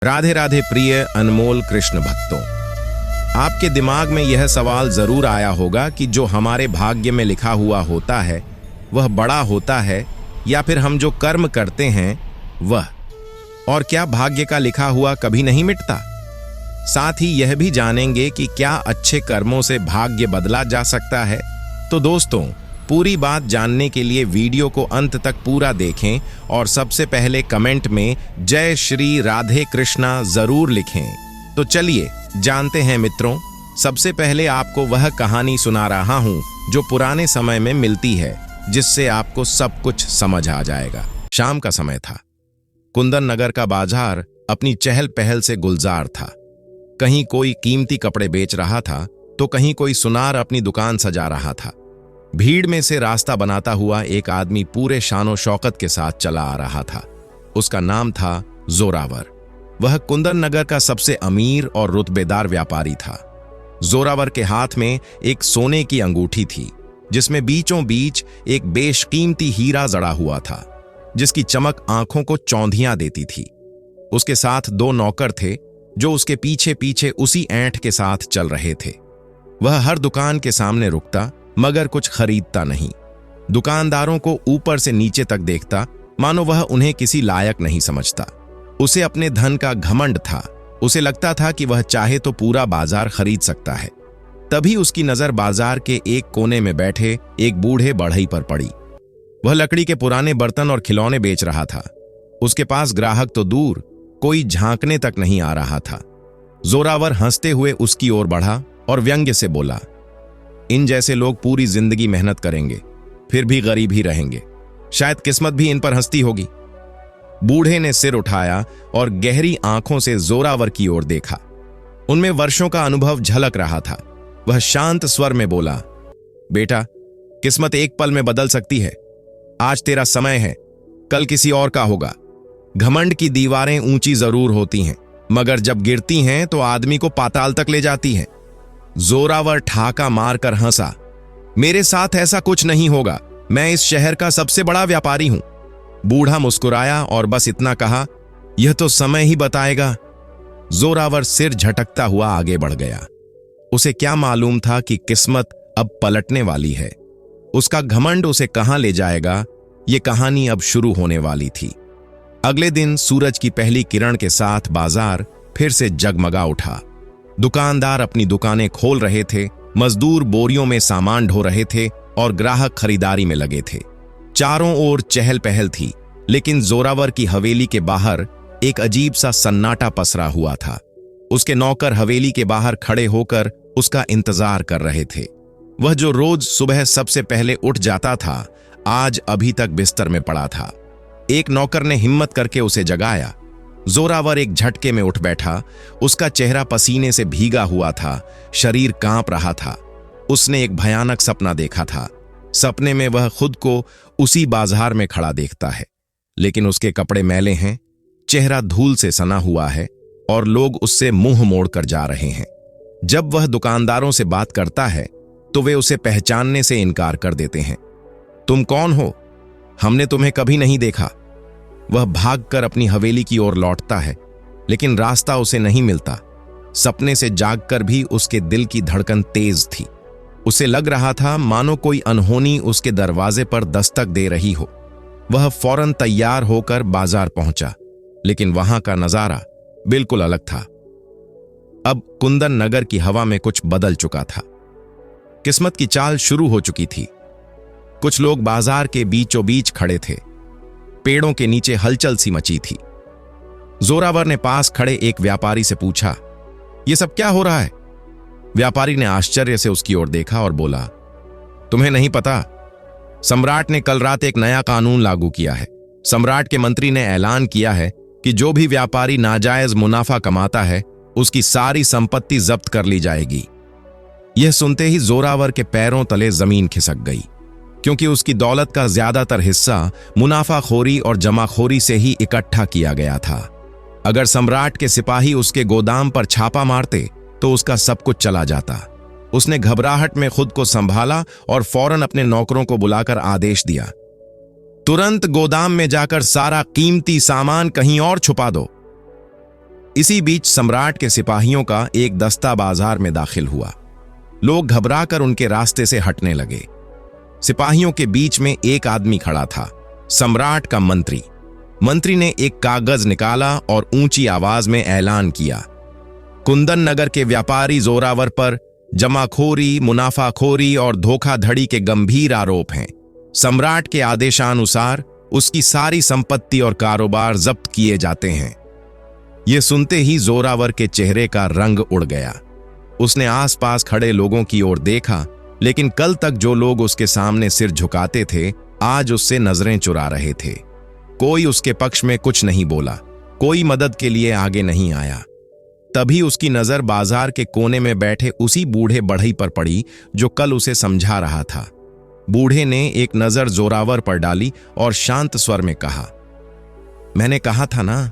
राधे राधे प्रिय अनमोल कृष्ण भक्तों, आपके दिमाग में यह सवाल जरूर आया होगा कि जो हमारे भाग्य में लिखा हुआ होता है वह बड़ा होता है या फिर हम जो कर्म करते हैं वह, और क्या भाग्य का लिखा हुआ कभी नहीं मिटता। साथ ही यह भी जानेंगे कि क्या अच्छे कर्मों से भाग्य बदला जा सकता है। तो दोस्तों, पूरी बात जानने के लिए वीडियो को अंत तक पूरा देखें और सबसे पहले कमेंट में जय श्री राधे कृष्णा जरूर लिखें। तो चलिए जानते हैं मित्रों। सबसे पहले आपको वह कहानी सुना रहा हूं जो पुराने समय में मिलती है, जिससे आपको सब कुछ समझ आ जाएगा। शाम का समय था। कुंदन नगर का बाजार अपनी चहल पहल से गुलजार था। कहीं कोई कीमती कपड़े बेच रहा था तो कहीं कोई सुनार अपनी दुकान सजा रहा था। भीड़ में से रास्ता बनाता हुआ एक आदमी पूरे शानो शौकत के साथ चला आ रहा था। उसका नाम था जोरावर। वह कुंदन नगर का सबसे अमीर और रुतबेदार व्यापारी था। जोरावर के हाथ में एक सोने की अंगूठी थी, जिसमें बीचों बीच एक बेशकीमती हीरा जड़ा हुआ था, जिसकी चमक आंखों को चौंधियां देती थी। उसके साथ दो नौकर थे जो उसके पीछे पीछे उसी ऐंठ के साथ चल रहे थे। वह हर दुकान के सामने रुकता मगर कुछ खरीदता नहीं। दुकानदारों को ऊपर से नीचे तक देखता, मानो वह उन्हें किसी लायक नहीं समझता। उसे अपने धन का घमंड था। उसे लगता था कि वह चाहे तो पूरा बाजार खरीद सकता है। तभी उसकी नजर बाजार के एक कोने में बैठे एक बूढ़े बढ़ई पर पड़ी। वह लकड़ी के पुराने बर्तन और खिलौने बेच रहा था। उसके पास ग्राहक तो दूर, कोई झांकने तक नहीं आ रहा था। जोरावर हंसते हुए उसकी ओर बढ़ा और व्यंग्य से बोला, इन जैसे लोग पूरी जिंदगी मेहनत करेंगे फिर भी गरीब ही रहेंगे। शायद किस्मत भी इन पर हंसती होगी। बूढ़े ने सिर उठाया और गहरी आंखों से जोरावर की ओर देखा। उनमें वर्षों का अनुभव झलक रहा था। वह शांत स्वर में बोला, बेटा, किस्मत एक पल में बदल सकती है। आज तेरा समय है, कल किसी और का होगा। घमंड की दीवारें ऊंची जरूर होती हैं, मगर जब गिरती हैं तो आदमी को पाताल तक ले जाती हैं। जोरावर ठहाका मारकर हंसा, मेरे साथ ऐसा कुछ नहीं होगा। मैं इस शहर का सबसे बड़ा व्यापारी हूं। बूढ़ा मुस्कुराया और बस इतना कहा, यह तो समय ही बताएगा। जोरावर सिर झटकता हुआ आगे बढ़ गया। उसे क्या मालूम था कि किस्मत अब पलटने वाली है। उसका घमंड उसे कहां ले जाएगा, ये कहानी अब शुरू होने वाली थी। अगले दिन सूरज की पहली किरण के साथ बाजार फिर से जगमगा उठा। दुकानदार अपनी दुकानें खोल रहे थे, मजदूर बोरियों में सामान ढो रहे थे और ग्राहक खरीदारी में लगे थे। चारों ओर चहल पहल थी, लेकिन जोरावर की हवेली के बाहर एक अजीब सा सन्नाटा पसरा हुआ था। उसके नौकर हवेली के बाहर खड़े होकर उसका इंतजार कर रहे थे। वह जो रोज सुबह सबसे पहले उठ जाता था, आज अभी तक बिस्तर में पड़ा था। एक नौकर ने हिम्मत करके उसे जगाया। जोरावर एक झटके में उठ बैठा। उसका चेहरा पसीने से भीगा हुआ था, शरीर कांप रहा था। उसने एक भयानक सपना देखा था। सपने में वह खुद को उसी बाजार में खड़ा देखता है, लेकिन उसके कपड़े मैले हैं, चेहरा धूल से सना हुआ है और लोग उससे मुंह मोड़कर जा रहे हैं। जब वह दुकानदारों से बात करता है तो वे उसे पहचानने से इनकार कर देते हैं। तुम कौन हो? हमने तुम्हें कभी नहीं देखा। वह भागकर अपनी हवेली की ओर लौटता है, लेकिन रास्ता उसे नहीं मिलता। सपने से जागकर भी उसके दिल की धड़कन तेज थी। उसे लग रहा था मानो कोई अनहोनी उसके दरवाजे पर दस्तक दे रही हो। वह फौरन तैयार होकर बाजार पहुंचा, लेकिन वहां का नजारा बिल्कुल अलग था। अब कुंदन नगर की हवा में कुछ बदल चुका था। किस्मत की चाल शुरू हो चुकी थी। कुछ लोग बाजार के बीचों बीच खड़े थे। पेड़ों के नीचे हलचल सी मची थी। जोरावर ने पास खड़े एक व्यापारी से पूछा, यह सब क्या हो रहा है? व्यापारी ने आश्चर्य से उसकी ओर देखा और बोला, तुम्हें नहीं पता? सम्राट ने कल रात एक नया कानून लागू किया है। सम्राट के मंत्री ने ऐलान किया है कि जो भी व्यापारी नाजायज मुनाफा कमाता है, उसकी सारी संपत्ति जब्त कर ली जाएगी। यह सुनते ही जोरावर के पैरों तले जमीन खिसक गई, क्योंकि उसकी दौलत का ज्यादातर हिस्सा मुनाफाखोरी और जमाखोरी से ही इकट्ठा किया गया था। अगर सम्राट के सिपाही उसके गोदाम पर छापा मारते तो उसका सब कुछ चला जाता। उसने घबराहट में खुद को संभाला और फौरन अपने नौकरों को बुलाकर आदेश दिया, तुरंत गोदाम में जाकर सारा कीमती सामान कहीं और छुपा दो। इसी बीच सम्राट के सिपाहियों का एक दस्ता बाजार में दाखिल हुआ। लोग घबराकर उनके रास्ते से हटने लगे। सिपाहियों के बीच में एक आदमी खड़ा था, सम्राट का मंत्री। मंत्री ने एक कागज निकाला और ऊंची आवाज में ऐलान किया, कुंदन नगर के व्यापारी जोरावर पर जमाखोरी, मुनाफाखोरी और धोखाधड़ी के गंभीर आरोप हैं। सम्राट के आदेशानुसार उसकी सारी संपत्ति और कारोबार जब्त किए जाते हैं। यह सुनते ही जोरावर के चेहरे का रंग उड़ गया। उसने आसपास खड़े लोगों की ओर देखा, लेकिन कल तक जो लोग उसके सामने सिर झुकाते थे, आज उससे नजरें चुरा रहे थे। कोई उसके पक्ष में कुछ नहीं बोला, कोई मदद के लिए आगे नहीं आया। तभी उसकी नजर बाजार के कोने में बैठे उसी बूढ़े बढ़ई पर पड़ी जो कल उसे समझा रहा था। बूढ़े ने एक नजर जोरावर पर डाली और शांत स्वर में कहा, मैंने कहा था ना,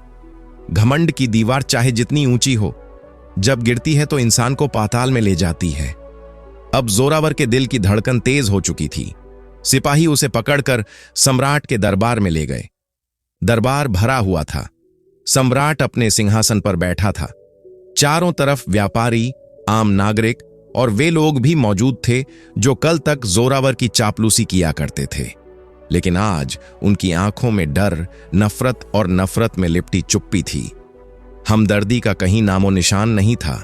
घमंड की दीवार चाहे जितनी ऊंची हो, जब गिरती है तो इंसान को पाताल में ले जाती है। अब जोरावर के दिल की धड़कन तेज हो चुकी थी। सिपाही उसे पकड़कर सम्राट के दरबार में ले गए। दरबार भरा हुआ था। सम्राट अपने सिंहासन पर बैठा था। चारों तरफ व्यापारी, आम नागरिक और वे लोग भी मौजूद थे जो कल तक जोरावर की चापलूसी किया करते थे। लेकिन आज उनकी आंखों में डर, नफरत और नफरत में लिपटी चुप्पी थी। हमदर्दी का कहीं नामो निशान नहीं था।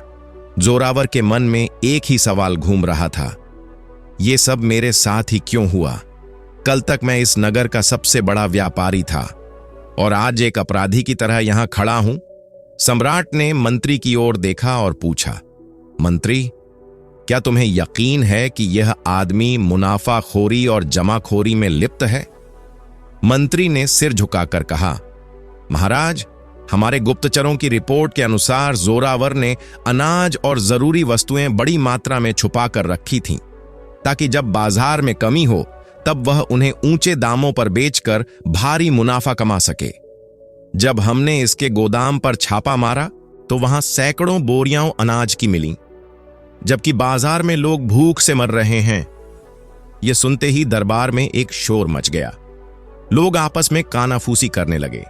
जोरावर के मन में एक ही सवाल घूम रहा था, ये सब मेरे साथ ही क्यों हुआ? कल तक मैं इस नगर का सबसे बड़ा व्यापारी था और आज एक अपराधी की तरह यहां खड़ा हूं। सम्राट ने मंत्री की ओर देखा और पूछा, मंत्री, क्या तुम्हें यकीन है कि यह आदमी मुनाफाखोरी और जमाखोरी में लिप्त है? मंत्री ने सिर झुकाकर कहा, महाराज, हमारे गुप्तचरों की रिपोर्ट के अनुसार जोरावर ने अनाज और जरूरी वस्तुएं बड़ी मात्रा में छुपा कर रखी थीं, ताकि जब बाजार में कमी हो तब वह उन्हें ऊंचे दामों पर बेचकर भारी मुनाफा कमा सके। जब हमने इसके गोदाम पर छापा मारा तो वहां सैकड़ों बोरियां अनाज की मिली, जबकि बाजार में लोग भूख से मर रहे हैं। यह सुनते ही दरबार में एक शोर मच गया। लोग आपस में कानाफूसी करने लगे।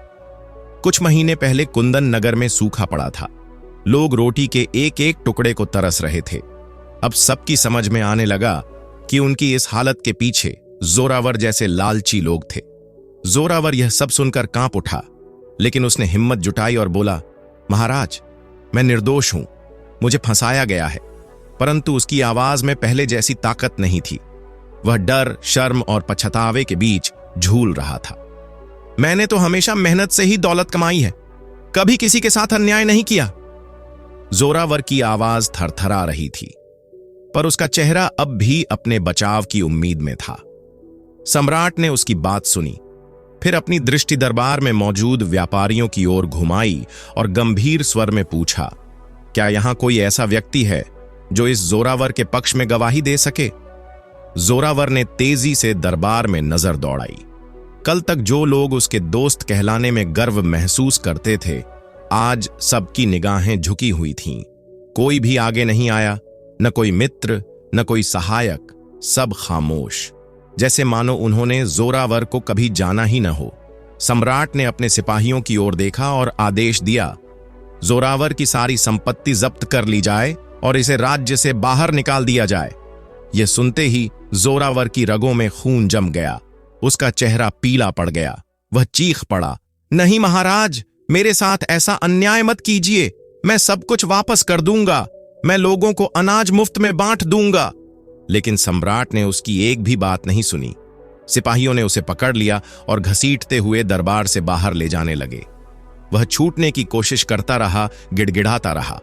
कुछ महीने पहले कुंदन नगर में सूखा पड़ा था। लोग रोटी के एक एक टुकड़े को तरस रहे थे। अब सबकी समझ में आने लगा कि उनकी इस हालत के पीछे जोरावर जैसे लालची लोग थे। जोरावर यह सब सुनकर कांप उठा, लेकिन उसने हिम्मत जुटाई और बोला, महाराज, मैं निर्दोष हूं, मुझे फंसाया गया है। परंतु उसकी आवाज में पहले जैसी ताकत नहीं थी। वह डर, शर्म और पछतावे के बीच झूल रहा था। मैंने तो हमेशा मेहनत से ही दौलत कमाई है, कभी किसी के साथ अन्याय नहीं किया। जोरावर की आवाज थरथरा रही थी, पर उसका चेहरा अब भी अपने बचाव की उम्मीद में था। सम्राट ने उसकी बात सुनी, फिर अपनी दृष्टि दरबार में मौजूद व्यापारियों की ओर घुमाई और गंभीर स्वर में पूछा, क्या यहां कोई ऐसा व्यक्ति है जो इस जोरावर के पक्ष में गवाही दे सके? जोरावर ने तेजी से दरबार में नजर दौड़ाई। कल तक जो लोग उसके दोस्त कहलाने में गर्व महसूस करते थे, आज सबकी निगाहें झुकी हुई थीं। कोई भी आगे नहीं आया, न कोई मित्र, न कोई सहायक, सब खामोश, जैसे मानो उन्होंने जोरावर को कभी जाना ही न हो। सम्राट ने अपने सिपाहियों की ओर देखा और आदेश दिया, जोरावर की सारी संपत्ति जब्त कर ली जाए और इसे राज्य से बाहर निकाल दिया जाए। यह सुनते ही जोरावर की रगों में खून जम गया। उसका चेहरा पीला पड़ गया। वह चीख पड़ा, नहीं महाराज, मेरे साथ ऐसा अन्याय मत कीजिए। मैं सब कुछ वापस कर दूंगा। मैं लोगों को अनाज मुफ्त में बांट दूंगा। लेकिन सम्राट ने उसकी एक भी बात नहीं सुनी। सिपाहियों ने उसे पकड़ लिया और घसीटते हुए दरबार से बाहर ले जाने लगे। वह छूटने की कोशिश करता रहा, गिड़गिड़ाता रहा,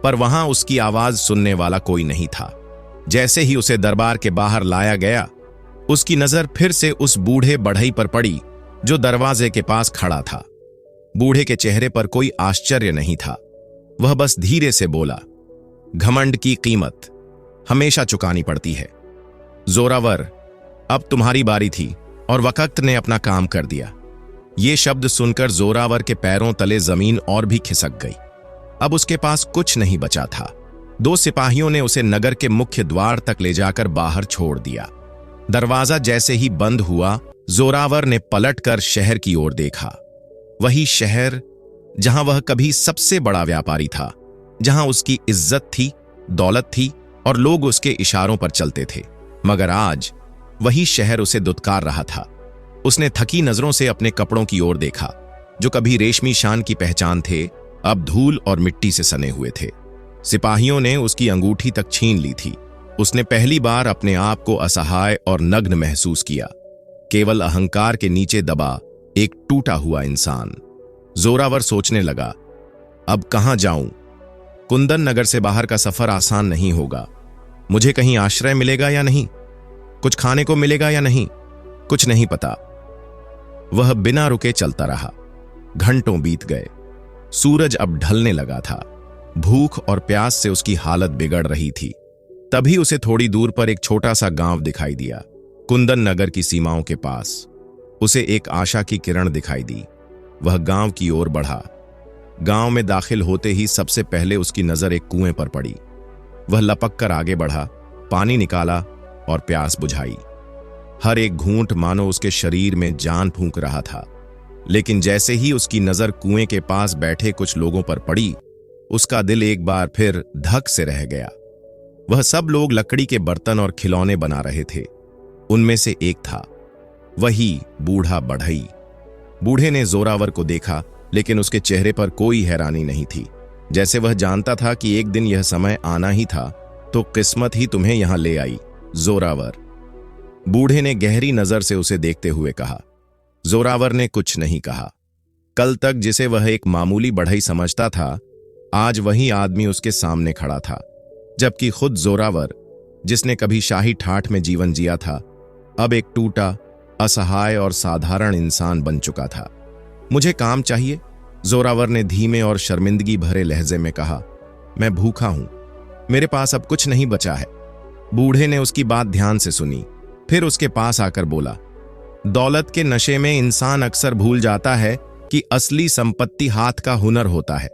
पर वहां उसकी आवाज सुनने वाला कोई नहीं था। जैसे ही उसे दरबार के बाहर लाया गया, उसकी नजर फिर से उस बूढ़े बढ़ई पर पड़ी जो दरवाजे के पास खड़ा था। बूढ़े के चेहरे पर कोई आश्चर्य नहीं था। वह बस धीरे से बोला, घमंड की कीमत हमेशा चुकानी पड़ती है। जोरावर, अब तुम्हारी बारी थी और वक्त ने अपना काम कर दिया। ये शब्द सुनकर जोरावर के पैरों तले जमीन और भी खिसक गई। अब उसके पास कुछ नहीं बचा था। दो सिपाहियों ने उसे नगर के मुख्य द्वार तक ले जाकर बाहर छोड़ दिया। दरवाजा जैसे ही बंद हुआ, जोरावर ने पलटकर शहर की ओर देखा। वही शहर, जहां वह कभी सबसे बड़ा व्यापारी था, जहां उसकी इज्जत थी, दौलत थी और लोग उसके इशारों पर चलते थे। मगर आज वही शहर उसे दुत्कार रहा था। उसने थकी नजरों से अपने कपड़ों की ओर देखा, जो कभी रेशमी शान की पहचान थे, अब धूल और मिट्टी से सने हुए थे। सिपाहियों ने उसकी अंगूठी तक छीन ली थी। उसने पहली बार अपने आप को असहाय और नग्न महसूस किया, केवल अहंकार के नीचे दबा एक टूटा हुआ इंसान। जोरावर सोचने लगा, अब कहां जाऊं? कुंदन नगर से बाहर का सफर आसान नहीं होगा। मुझे कहीं आश्रय मिलेगा या नहीं, कुछ खाने को मिलेगा या नहीं, कुछ नहीं पता। वह बिना रुके चलता रहा। घंटों बीत गए। सूरज अब ढलने लगा था। भूख और प्यास से उसकी हालत बिगड़ रही थी। तभी उसे थोड़ी दूर पर एक छोटा सा गांव दिखाई दिया, कुंदन नगर की सीमाओं के पास। उसे एक आशा की किरण दिखाई दी। वह गांव की ओर बढ़ा। गांव में दाखिल होते ही सबसे पहले उसकी नजर एक कुएं पर पड़ी। वह लपक कर आगे बढ़ा, पानी निकाला और प्यास बुझाई। हर एक घूंट मानो उसके शरीर में जान फूंक रहा था। लेकिन जैसे ही उसकी नजर कुएं के पास बैठे कुछ लोगों पर पड़ी, उसका दिल एक बार फिर धक से रह गया। वह सब लोग लकड़ी के बर्तन और खिलौने बना रहे थे। उनमें से एक था वही बूढ़ा बढ़ई। बूढ़े ने जोरावर को देखा, लेकिन उसके चेहरे पर कोई हैरानी नहीं थी, जैसे वह जानता था कि एक दिन यह समय आना ही था, तो किस्मत ही तुम्हें यहां ले आई, जोरावर। बूढ़े ने गहरी नजर से उसे देखते हुए कहा। जोरावर ने कुछ नहीं कहा। कल तक जिसे वह एक मामूली बढ़ई समझता था, आज वही आदमी उसके सामने खड़ा था, जबकि खुद जोरावर, जिसने कभी शाही ठाठ में जीवन जिया था, अब एक टूटा, असहाय और साधारण इंसान बन चुका था। मुझे काम चाहिए, जोरावर ने धीमे और शर्मिंदगी भरे लहजे में कहा। मैं भूखा हूं, मेरे पास अब कुछ नहीं बचा है। बूढ़े ने उसकी बात ध्यान से सुनी, फिर उसके पास आकर बोला, दौलत के नशे में इंसान अक्सर भूल जाता है कि असली संपत्ति हाथ का हुनर होता है।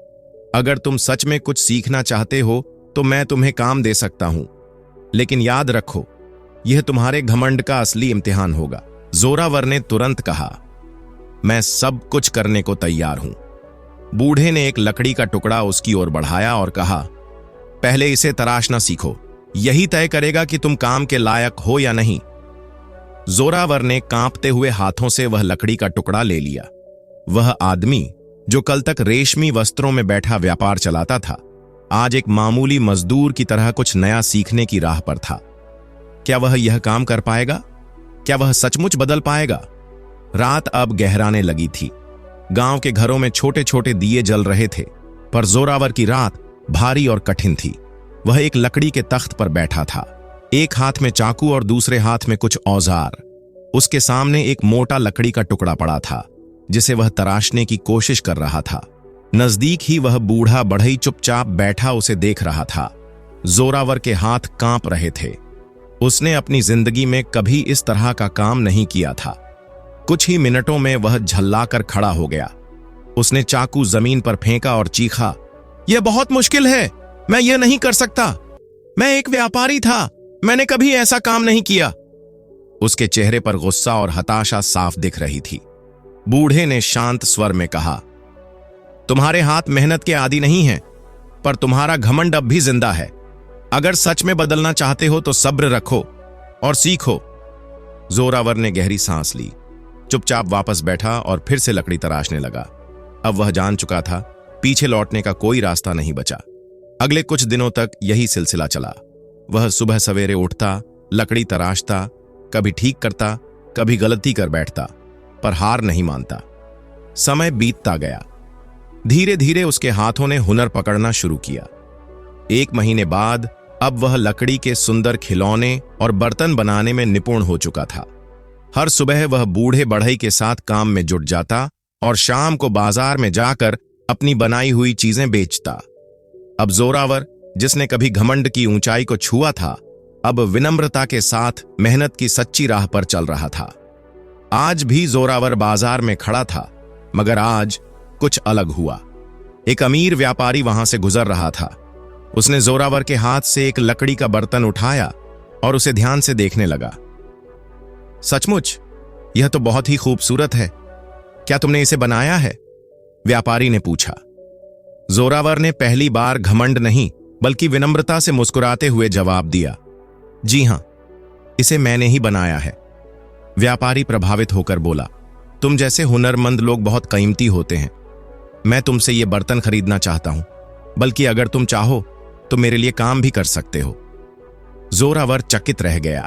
अगर तुम सच में कुछ सीखना चाहते हो तो मैं तुम्हें काम दे सकता हूं, लेकिन याद रखो, यह तुम्हारे घमंड का असली इम्तिहान होगा। जोरावर ने तुरंत कहा, मैं सब कुछ करने को तैयार हूं। बूढ़े ने एक लकड़ी का टुकड़ा उसकी ओर बढ़ाया और कहा, पहले इसे तराशना सीखो, यही तय करेगा कि तुम काम के लायक हो या नहीं। जोरावर ने कांपते हुए हाथों से वह लकड़ी का टुकड़ा ले लिया। वह आदमी जो कल तक रेशमी वस्त्रों में बैठा व्यापार चलाता था, आज एक मामूली मजदूर की तरह कुछ नया सीखने की राह पर था। क्या वह यह काम कर पाएगा? क्या वह सचमुच बदल पाएगा? रात अब गहराने लगी थी। गांव के घरों में छोटे छोटे दिए जल रहे थे, पर जोरावर की रात भारी और कठिन थी। वह एक लकड़ी के तख्त पर बैठा था, एक हाथ में चाकू और दूसरे हाथ में कुछ औजार। उसके सामने एक मोटा लकड़ी का टुकड़ा पड़ा था, जिसे वह तराशने की कोशिश कर रहा था। नजदीक ही वह बूढ़ा बढ़ई चुपचाप बैठा उसे देख रहा था। जोरावर के हाथ कांप रहे थे। उसने अपनी जिंदगी में कभी इस तरह का काम नहीं किया था। कुछ ही मिनटों में वह झल्लाकर खड़ा हो गया। उसने चाकू जमीन पर फेंका और चीखा, यह बहुत मुश्किल है, मैं यह नहीं कर सकता। मैं एक व्यापारी था, मैंने कभी ऐसा काम नहीं किया। उसके चेहरे पर गुस्सा और हताशा साफ दिख रही थी। बूढ़े ने शांत स्वर में कहा, तुम्हारे हाथ मेहनत के आदी नहीं हैं, पर तुम्हारा घमंड अब भी जिंदा है। अगर सच में बदलना चाहते हो तो सब्र रखो और सीखो। जोरावर ने गहरी सांस ली, चुपचाप वापस बैठा और फिर से लकड़ी तराशने लगा। अब वह जान चुका था, पीछे लौटने का कोई रास्ता नहीं बचा। अगले कुछ दिनों तक यही सिलसिला चला। वह सुबह सवेरे उठता, लकड़ी तराशता, कभी ठीक करता, कभी गलती कर बैठता, पर हार नहीं मानता। समय बीतता गया। धीरे धीरे उसके हाथों ने हुनर पकड़ना शुरू किया। 1 महीने बाद अब वह लकड़ी के सुंदर खिलौने और बर्तन बनाने में निपुण हो चुका था। हर सुबह वह बूढ़े बढ़ई के साथ काम में जुट जाता और शाम को बाजार में जाकर अपनी बनाई हुई चीजें बेचता। अब जोरावर, जिसने कभी घमंड की ऊंचाई को छुआ था, अब विनम्रता के साथ मेहनत की सच्ची राह पर चल रहा था। आज भी जोरावर बाजार में खड़ा था, मगर आज कुछ अलग हुआ। एक अमीर व्यापारी वहां से गुजर रहा था। उसने जोरावर के हाथ से एक लकड़ी का बर्तन उठाया और उसे ध्यान से देखने लगा। सचमुच, यह तो बहुत ही खूबसूरत है। क्या तुमने इसे बनाया है? व्यापारी ने पूछा। जोरावर ने पहली बार घमंड नहीं बल्कि विनम्रता से मुस्कुराते हुए जवाब दिया, जी हां, इसे मैंने ही बनाया है। व्यापारी प्रभावित होकर बोला, तुम जैसे हुनरमंद लोग बहुत कीमती होते हैं। मैं तुमसे ये बर्तन खरीदना चाहता हूं, बल्कि अगर तुम चाहो तो मेरे लिए काम भी कर सकते हो। जोरावर चकित रह गया।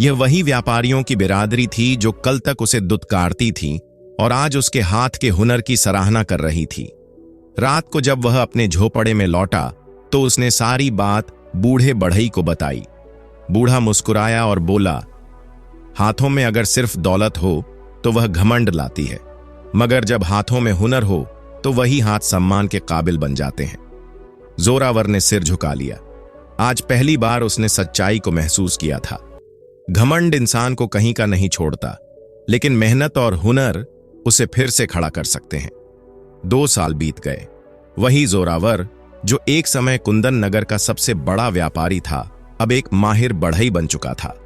यह वही व्यापारियों की बिरादरी थी जो कल तक उसे दुत्कारती थी और आज उसके हाथ के हुनर की सराहना कर रही थी। रात को जब वह अपने झोपड़े में लौटा तो उसने सारी बात बूढ़े बढ़ई को बताई। बूढ़ा मुस्कुराया और बोला, हाथों में अगर सिर्फ दौलत हो तो वह घमंड लाती है, मगर जब हाथों में हुनर हो तो वही हाथ सम्मान के काबिल बन जाते हैं। जोरावर ने सिर झुका लिया। आज पहली बार उसने सच्चाई को महसूस किया था। घमंड इंसान को कहीं का नहीं छोड़ता, लेकिन मेहनत और हुनर उसे फिर से खड़ा कर सकते हैं। 2 साल बीत गए। वही जोरावर, जो एक समय कुंदन नगर का सबसे बड़ा व्यापारी था, अब एक माहिर बढ़ई बन चुका था।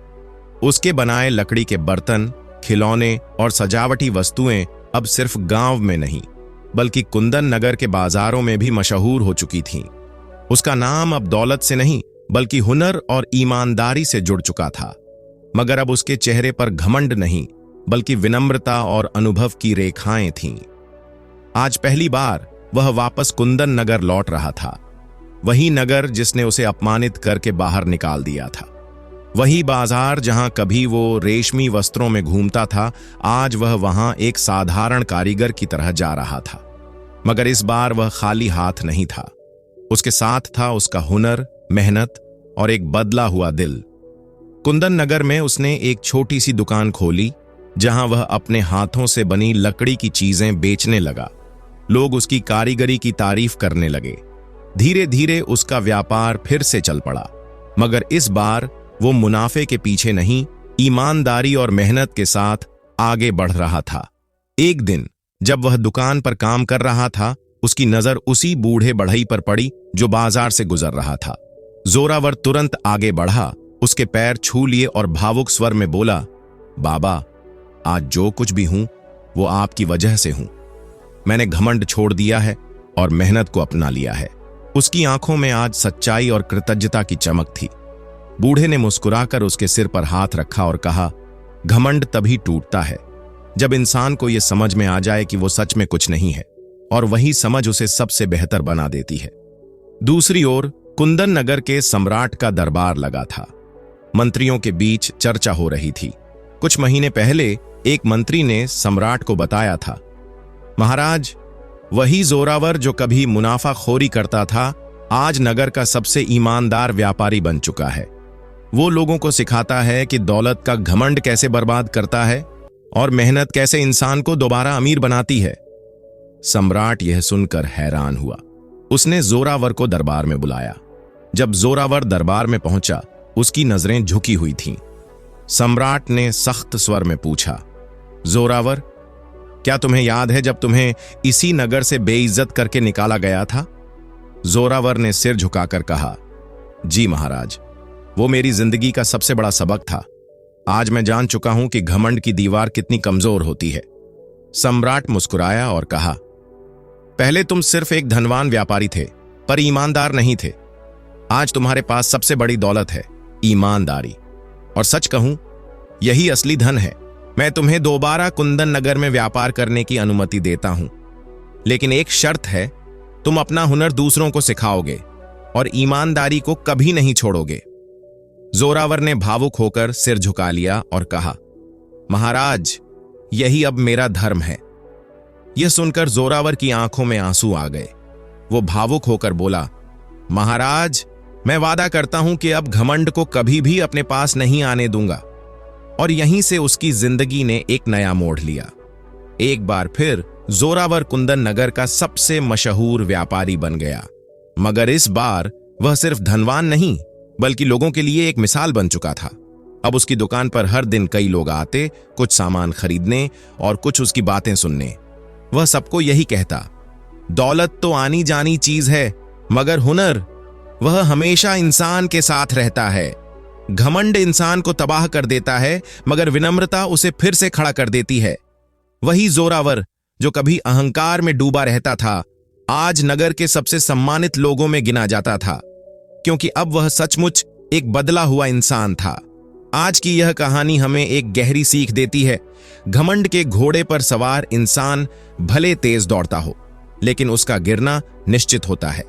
उसके बनाए लकड़ी के बर्तन, खिलौने और सजावटी वस्तुएं अब सिर्फ गांव में नहीं बल्कि कुंदन नगर के बाजारों में भी मशहूर हो चुकी थीं। उसका नाम अब दौलत से नहीं बल्कि हुनर और ईमानदारी से जुड़ चुका था, मगर अब उसके चेहरे पर घमंड नहीं बल्कि विनम्रता और अनुभव की रेखाएं थीं। आज पहली बार वह वापस कुंदन नगर लौट रहा था। वही नगर जिसने उसे अपमानित करके बाहर निकाल दिया था। वही बाजार जहां कभी वो रेशमी वस्त्रों में घूमता था, आज वह वहां एक साधारण कारीगर की तरह जा रहा था। मगर इस बार वह खाली हाथ नहीं था। उसके साथ था उसका हुनर, मेहनत और एक बदला हुआ दिल। कुंदन नगर में उसने एक छोटी सी दुकान खोली जहां वह अपने हाथों से बनी लकड़ी की चीजें बेचने लगा। लोग उसकी कारीगरी की तारीफ करने लगे। धीरे धीरे उसका व्यापार फिर से चल पड़ा, मगर इस बार वो मुनाफे के पीछे नहीं, ईमानदारी और मेहनत के साथ आगे बढ़ रहा था। एक दिन जब वह दुकान पर काम कर रहा था, उसकी नजर उसी बूढ़े बढ़ई पर पड़ी जो बाजार से गुजर रहा था। जोरावर तुरंत आगे बढ़ा, उसके पैर छू लिए और भावुक स्वर में बोला, बाबा, आज जो कुछ भी हूं वो आपकी वजह से हूं। मैंने घमंड छोड़ दिया है और मेहनत को अपना लिया है। उसकी आंखों में आज सच्चाई और कृतज्ञता की चमक थी। बूढ़े ने मुस्कुराकर उसके सिर पर हाथ रखा और कहा, घमंड तभी टूटता है जब इंसान को यह समझ में आ जाए कि वो सच में कुछ नहीं है, और वही समझ उसे सबसे बेहतर बना देती है। दूसरी ओर कुंदन नगर के सम्राट का दरबार लगा था। मंत्रियों के बीच चर्चा हो रही थी। कुछ महीने पहले एक मंत्री ने सम्राट को बताया था, महाराज, वही जोरावर जो कभी मुनाफाखोरी करता था, आज नगर का सबसे ईमानदार व्यापारी बन चुका है। वो लोगों को सिखाता है कि दौलत का घमंड कैसे बर्बाद करता है और मेहनत कैसे इंसान को दोबारा अमीर बनाती है। सम्राट यह सुनकर हैरान हुआ। उसने जोरावर को दरबार में बुलाया। जब जोरावर दरबार में पहुंचा, उसकी नजरें झुकी हुई थीं। सम्राट ने सख्त स्वर में पूछा, जोरावर, क्या तुम्हें याद है जब तुम्हें इसी नगर से बेइज्जत करके निकाला गया था? जोरावर ने सिर झुकाकर कहा, जी महाराज, वो मेरी जिंदगी का सबसे बड़ा सबक था। आज मैं जान चुका हूं कि घमंड की दीवार कितनी कमजोर होती है। सम्राट मुस्कुराया और कहा, पहले तुम सिर्फ एक धनवान व्यापारी थे, पर ईमानदार नहीं थे। आज तुम्हारे पास सबसे बड़ी दौलत है, ईमानदारी। और सच कहूं, यही असली धन है। मैं तुम्हें दोबारा कुंदन नगर में व्यापार करने की अनुमति देता हूं, लेकिन एक शर्त है, तुम अपना हुनर दूसरों को सिखाओगे और ईमानदारी को कभी नहीं छोड़ोगे। जोरावर ने भावुक होकर सिर झुका लिया और कहा, महाराज, यही अब मेरा धर्म है। यह सुनकर जोरावर की आंखों में आंसू आ गए। वो भावुक होकर बोला, महाराज, मैं वादा करता हूं कि अब घमंड को कभी भी अपने पास नहीं आने दूंगा। और यहीं से उसकी जिंदगी ने एक नया मोड़ लिया। एक बार फिर जोरावर कुंदन नगर का सबसे मशहूर व्यापारी बन गया, मगर इस बार वह सिर्फ धनवान नहीं बल्कि लोगों के लिए एक मिसाल बन चुका था। अब उसकी दुकान पर हर दिन कई लोग आते, कुछ सामान खरीदने और कुछ उसकी बातें सुनने। वह सबको यही कहता, दौलत तो आनी जानी चीज है, मगर हुनर, वह हमेशा इंसान के साथ रहता है। घमंड इंसान को तबाह कर देता है, मगर विनम्रता उसे फिर से खड़ा कर देती है। वही जोरावर जो कभी अहंकार में डूबा रहता था, आज नगर के सबसे सम्मानित लोगों में गिना जाता था, क्योंकि अब वह सचमुच एक बदला हुआ इंसान था। आज की यह कहानी हमें एक गहरी सीख देती है। घमंड के घोड़े पर सवार इंसान भले तेज दौड़ता हो, लेकिन उसका गिरना निश्चित होता है।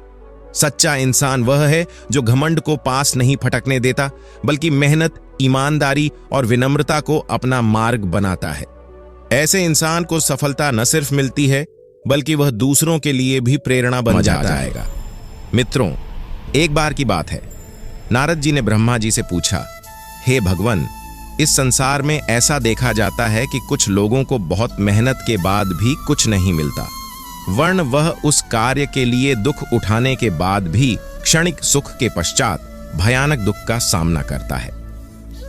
सच्चा इंसान वह है जो घमंड को पास नहीं फटकने देता, बल्कि मेहनत, ईमानदारी और विनम्रता को अपना मार्ग बनाता है। ऐसे इंसान को सफलता न सिर्फ मिलती है, बल्कि वह दूसरों के लिए भी प्रेरणा बन जाता है। मित्रों, एक बार की बात है, नारद जी ने ब्रह्मा जी से पूछा, हे भगवान, इस संसार में ऐसा देखा जाता है कि कुछ लोगों को बहुत मेहनत के बाद भी कुछ नहीं मिलता, वरन वह उस कार्य के लिए दुख उठाने के बाद भी क्षणिक सुख के पश्चात भयानक दुख का सामना करता है।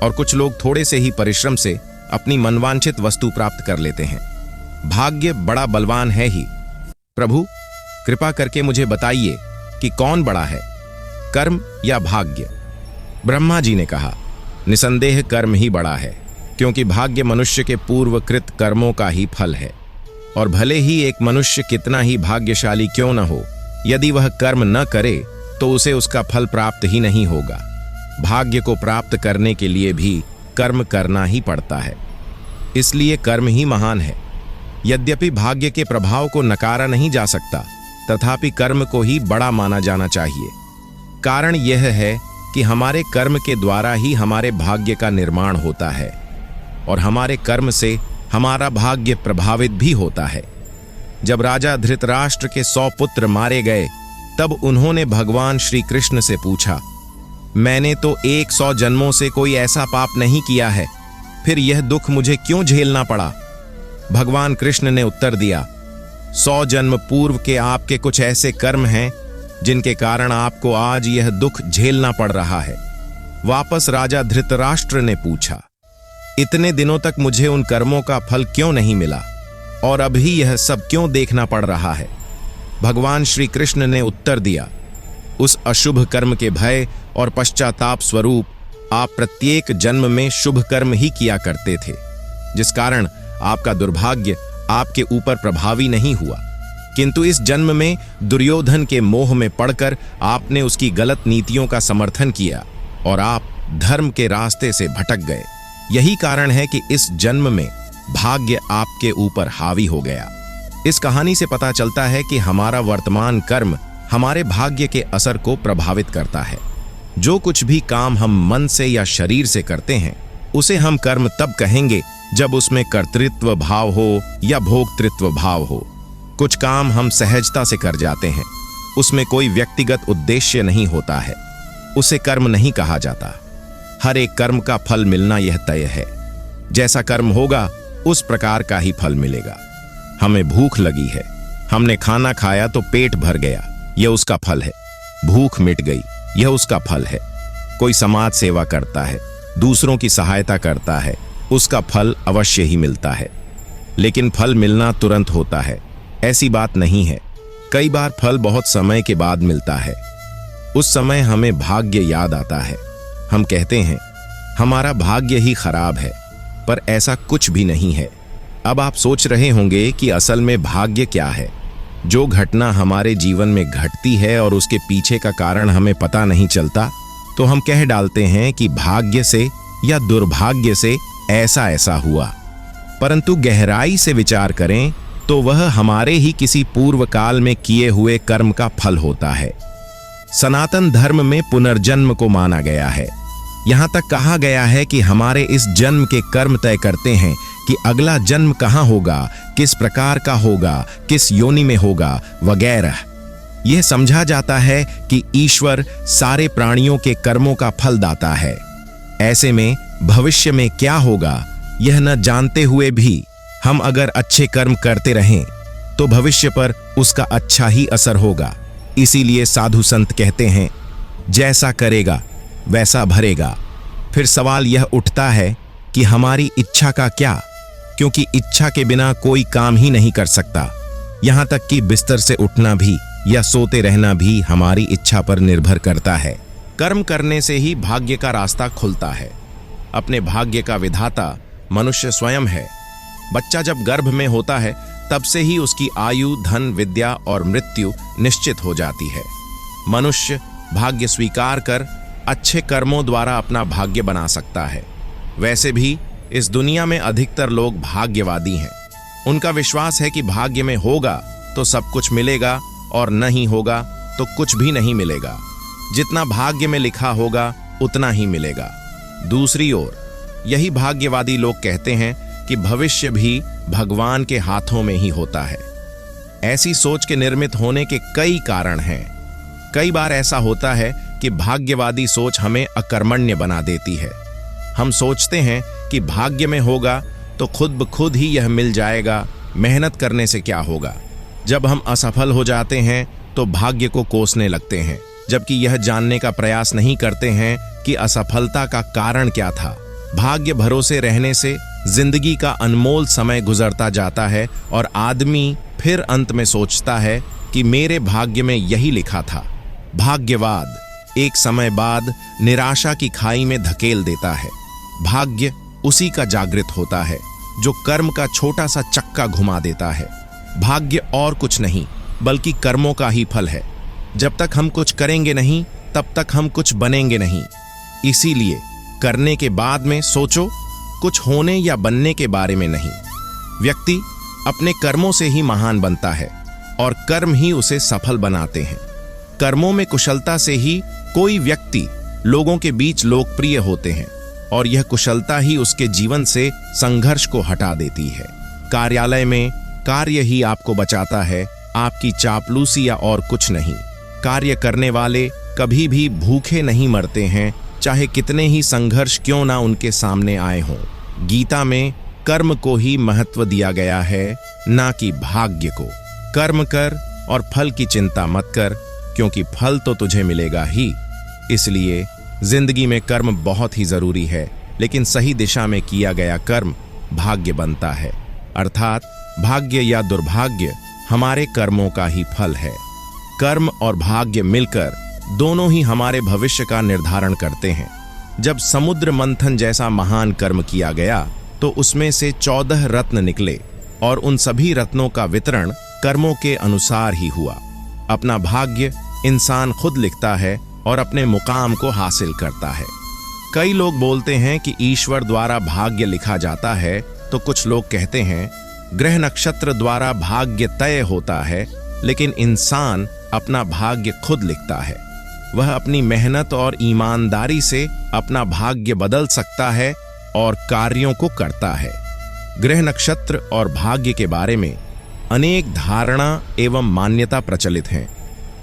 और कुछ लोग थोड़े से ही परिश्रम से अपनी मनवांछित वस्तु प्राप्त कर लेते हैं। भाग्य बड़ा बलवान है ही। प्रभु, कृपा करके मुझे बताइए कि कौन बड़ा है, कर्म या भाग्य? ब्रह्मा जी ने कहा, निसंदेह कर्म ही बड़ा है, क्योंकि भाग्य मनुष्य के पूर्वकृत कर्मों का ही फल है। और भले ही एक मनुष्य कितना ही भाग्यशाली क्यों न हो, यदि वह कर्म न करे तो उसे उसका फल प्राप्त ही नहीं होगा। भाग्य को प्राप्त करने के लिए भी कर्म करना ही पड़ता है, इसलिए कर्म ही महान है। यद्यपि भाग्य के प्रभाव को नकारा नहीं जा सकता, तथापि कर्म को ही बड़ा माना जाना चाहिए। कारण यह है कि हमारे कर्म के द्वारा ही हमारे भाग्य का निर्माण होता है, और हमारे कर्म से हमारा भाग्य प्रभावित भी होता है। जब राजा धृतराष्ट्र के 100 पुत्र मारे गए, तब उन्होंने भगवान श्री कृष्ण से पूछा, मैंने तो 100 जन्मों से कोई ऐसा पाप नहीं किया है, फिर यह दुख मुझे क्यों झेलना पड़ा? भगवान कृष्ण ने उत्तर दिया, 100 जन्म पूर्व के आपके कुछ ऐसे कर्म हैं जिनके कारण आपको आज यह दुख झेलना पड़ रहा है। वापस राजा धृतराष्ट्र ने पूछा, इतने दिनों तक मुझे उन कर्मों का फल क्यों नहीं मिला, और अभी यह सब क्यों देखना पड़ रहा है? भगवान श्री कृष्ण ने उत्तर दिया, उस अशुभ कर्म के भय और पश्चाताप स्वरूप आप प्रत्येक जन्म में शुभ कर्म ही किया करते थे, जिस कारण आपका दुर्भाग्य आपके ऊपर प्रभावी नहीं हुआ। किंतु इस जन्म में दुर्योधन के मोह में पड़कर आपने उसकी गलत नीतियों का समर्थन किया और आप धर्म के रास्ते से भटक गए। यही कारण है कि इस जन्म में भाग्य आपके ऊपर हावी हो गया। इस कहानी से पता चलता है कि हमारा वर्तमान कर्म हमारे भाग्य के असर को प्रभावित करता है। जो कुछ भी काम हम मन से या शरीर से करते हैं, उसे हम कर्म तब कहेंगे जब उसमें कर्तृत्व भाव हो या भोक्तृत्व भाव हो। कुछ काम हम सहजता से कर जाते हैं, उसमें कोई व्यक्तिगत उद्देश्य नहीं होता है, उसे कर्म नहीं कहा जाता। हर एक कर्म का फल मिलना यह तय है। जैसा कर्म होगा उस प्रकार का ही फल मिलेगा। हमें भूख लगी है, हमने खाना खाया तो पेट भर गया, यह उसका फल है। भूख मिट गई, यह उसका फल है। कोई समाज सेवा करता है, दूसरों की सहायता करता है, उसका फल अवश्य ही मिलता है। लेकिन फल मिलना तुरंत होता है, ऐसी बात नहीं है। कई बार फल बहुत समय के बाद मिलता है। उस समय हमें भाग्य याद आता है। हम कहते हैं हमारा भाग्य ही खराब है, पर ऐसा कुछ भी नहीं है। अब आप सोच रहे होंगे कि असल में भाग्य क्या है। जो घटना हमारे जीवन में घटती है और उसके पीछे का कारण हमें पता नहीं चलता, तो हम कह डालते हैं कि भाग्य से या दुर्भाग्य से ऐसा ऐसा हुआ। परंतु गहराई से विचार करें तो वह हमारे ही किसी पूर्व काल में किए हुए कर्म का फल होता है। सनातन धर्म में पुनर्जन्म को माना गया है। यहां तक कहा गया है कि हमारे इस जन्म के कर्म तय करते हैं कि अगला जन्म कहां होगा, किस प्रकार का होगा, किस योनि में होगा वगैरह। यह समझा जाता है कि ईश्वर सारे प्राणियों के कर्मों का फल दाता है। ऐसे में भविष्य में क्या होगा यह न जानते हुए भी हम अगर अच्छे कर्म करते रहें तो भविष्य पर उसका अच्छा ही असर होगा। इसीलिए साधु संत कहते हैं, जैसा करेगा वैसा भरेगा। फिर सवाल यह उठता है कि हमारी इच्छा का क्या, क्योंकि इच्छा के बिना कोई काम ही नहीं कर सकता। यहां तक कि बिस्तर से उठना भी या सोते रहना भी हमारी इच्छा पर निर्भर करता है। कर्म करने से ही भाग्य का रास्ता खुलता है। अपने भाग्य का विधाता मनुष्य स्वयं है। बच्चा जब गर्भ में होता है तब से ही उसकी आयु, धन, विद्या और मृत्यु निश्चित हो जाती है। मनुष्य भाग्य स्वीकार कर अच्छे कर्मों द्वारा अपना भाग्य बना सकता है। वैसे भी इस दुनिया में अधिकतर लोग भाग्यवादी हैं। उनका विश्वास है कि भाग्य में होगा तो सब कुछ मिलेगा और नहीं होगा तो कुछ भी नहीं मिलेगा। जितना भाग्य में लिखा होगा उतना ही मिलेगा। दूसरी ओर यही भाग्यवादी लोग कहते हैं कि भविष्य भी भगवान के हाथों में ही होता है। ऐसी सोच के निर्मित होने के कई कारण हैं। कई बार ऐसा होता है कि भाग्यवादी सोच हमें अकर्मण्य बना देती है। हम सोचते हैं कि भाग्य में होगा तो खुद ब खुद ही यह मिल जाएगा, मेहनत करने से क्या होगा। जब हम असफल हो जाते हैं तो भाग्य को कोसने लगते हैं, जबकि यह जानने का प्रयास नहीं करते हैं कि असफलता का कारण क्या था। भाग्य भरोसे रहने से जिंदगी का अनमोल समय गुजरता जाता है और आदमी फिर अंत में सोचता है कि मेरे भाग्य में यही लिखा था। भाग्यवाद एक समय बाद निराशा की खाई में धकेल देता है। भाग्य उसी का जागृत होता है जो कर्म का छोटा सा चक्का घुमा देता है। भाग्य और कुछ नहीं बल्कि कर्मों का ही फल है। जब तक हम कुछ करेंगे नहीं तब तक हम कुछ बनेंगे नहीं। इसीलिए करने के बाद में सोचो, कुछ होने या बनने के बारे में नहीं। व्यक्ति अपने कर्मों से ही महान बनता है और कर्म ही उसे सफल बनाते हैं। कर्मों में कुशलता से ही कोई व्यक्ति लोगों के बीच लोकप्रिय होते हैं और यह कुशलता ही उसके जीवन से संघर्ष को हटा देती है। कार्यालय में कार्य ही आपको बचाता है, आपकी चापलूसी या और कुछ नहीं। कार्य करने वाले कभी भी भूखे नहीं मरते हैं, चाहे कितने ही संघर्ष क्यों ना उनके सामने आए हों। गीता में कर्म को ही महत्व दिया गया है, ना कि भाग्य को। कर्म कर और फल की चिंता मत कर, क्योंकि फल तो तुझे मिलेगा ही। इसलिए जिंदगी में कर्म बहुत ही जरूरी है, लेकिन सही दिशा में किया गया कर्म भाग्य बनता है। अर्थात भाग्य या दुर्भाग्य हमारे कर्मों का ही फल है। कर्म और भाग्य मिलकर दोनों ही हमारे भविष्य का निर्धारण करते हैं। जब समुद्र मंथन जैसा महान कर्म किया गया तो उसमें से 14 रत्न निकले और उन सभी रत्नों का वितरण कर्मों के अनुसार ही हुआ। अपना भाग्य इंसान खुद लिखता है और अपने मुकाम को हासिल करता है। कई लोग बोलते हैं कि ईश्वर द्वारा भाग्य लिखा जाता है, तो कुछ लोग कहते हैं ग्रह नक्षत्र द्वारा भाग्य तय होता है, लेकिन इंसान अपना भाग्य खुद लिखता है। वह अपनी मेहनत और ईमानदारी से अपना भाग्य बदल सकता है और कार्यों को करता है। ग्रह नक्षत्र और भाग्य के बारे में अनेक धारणा एवं मान्यता प्रचलित हैं।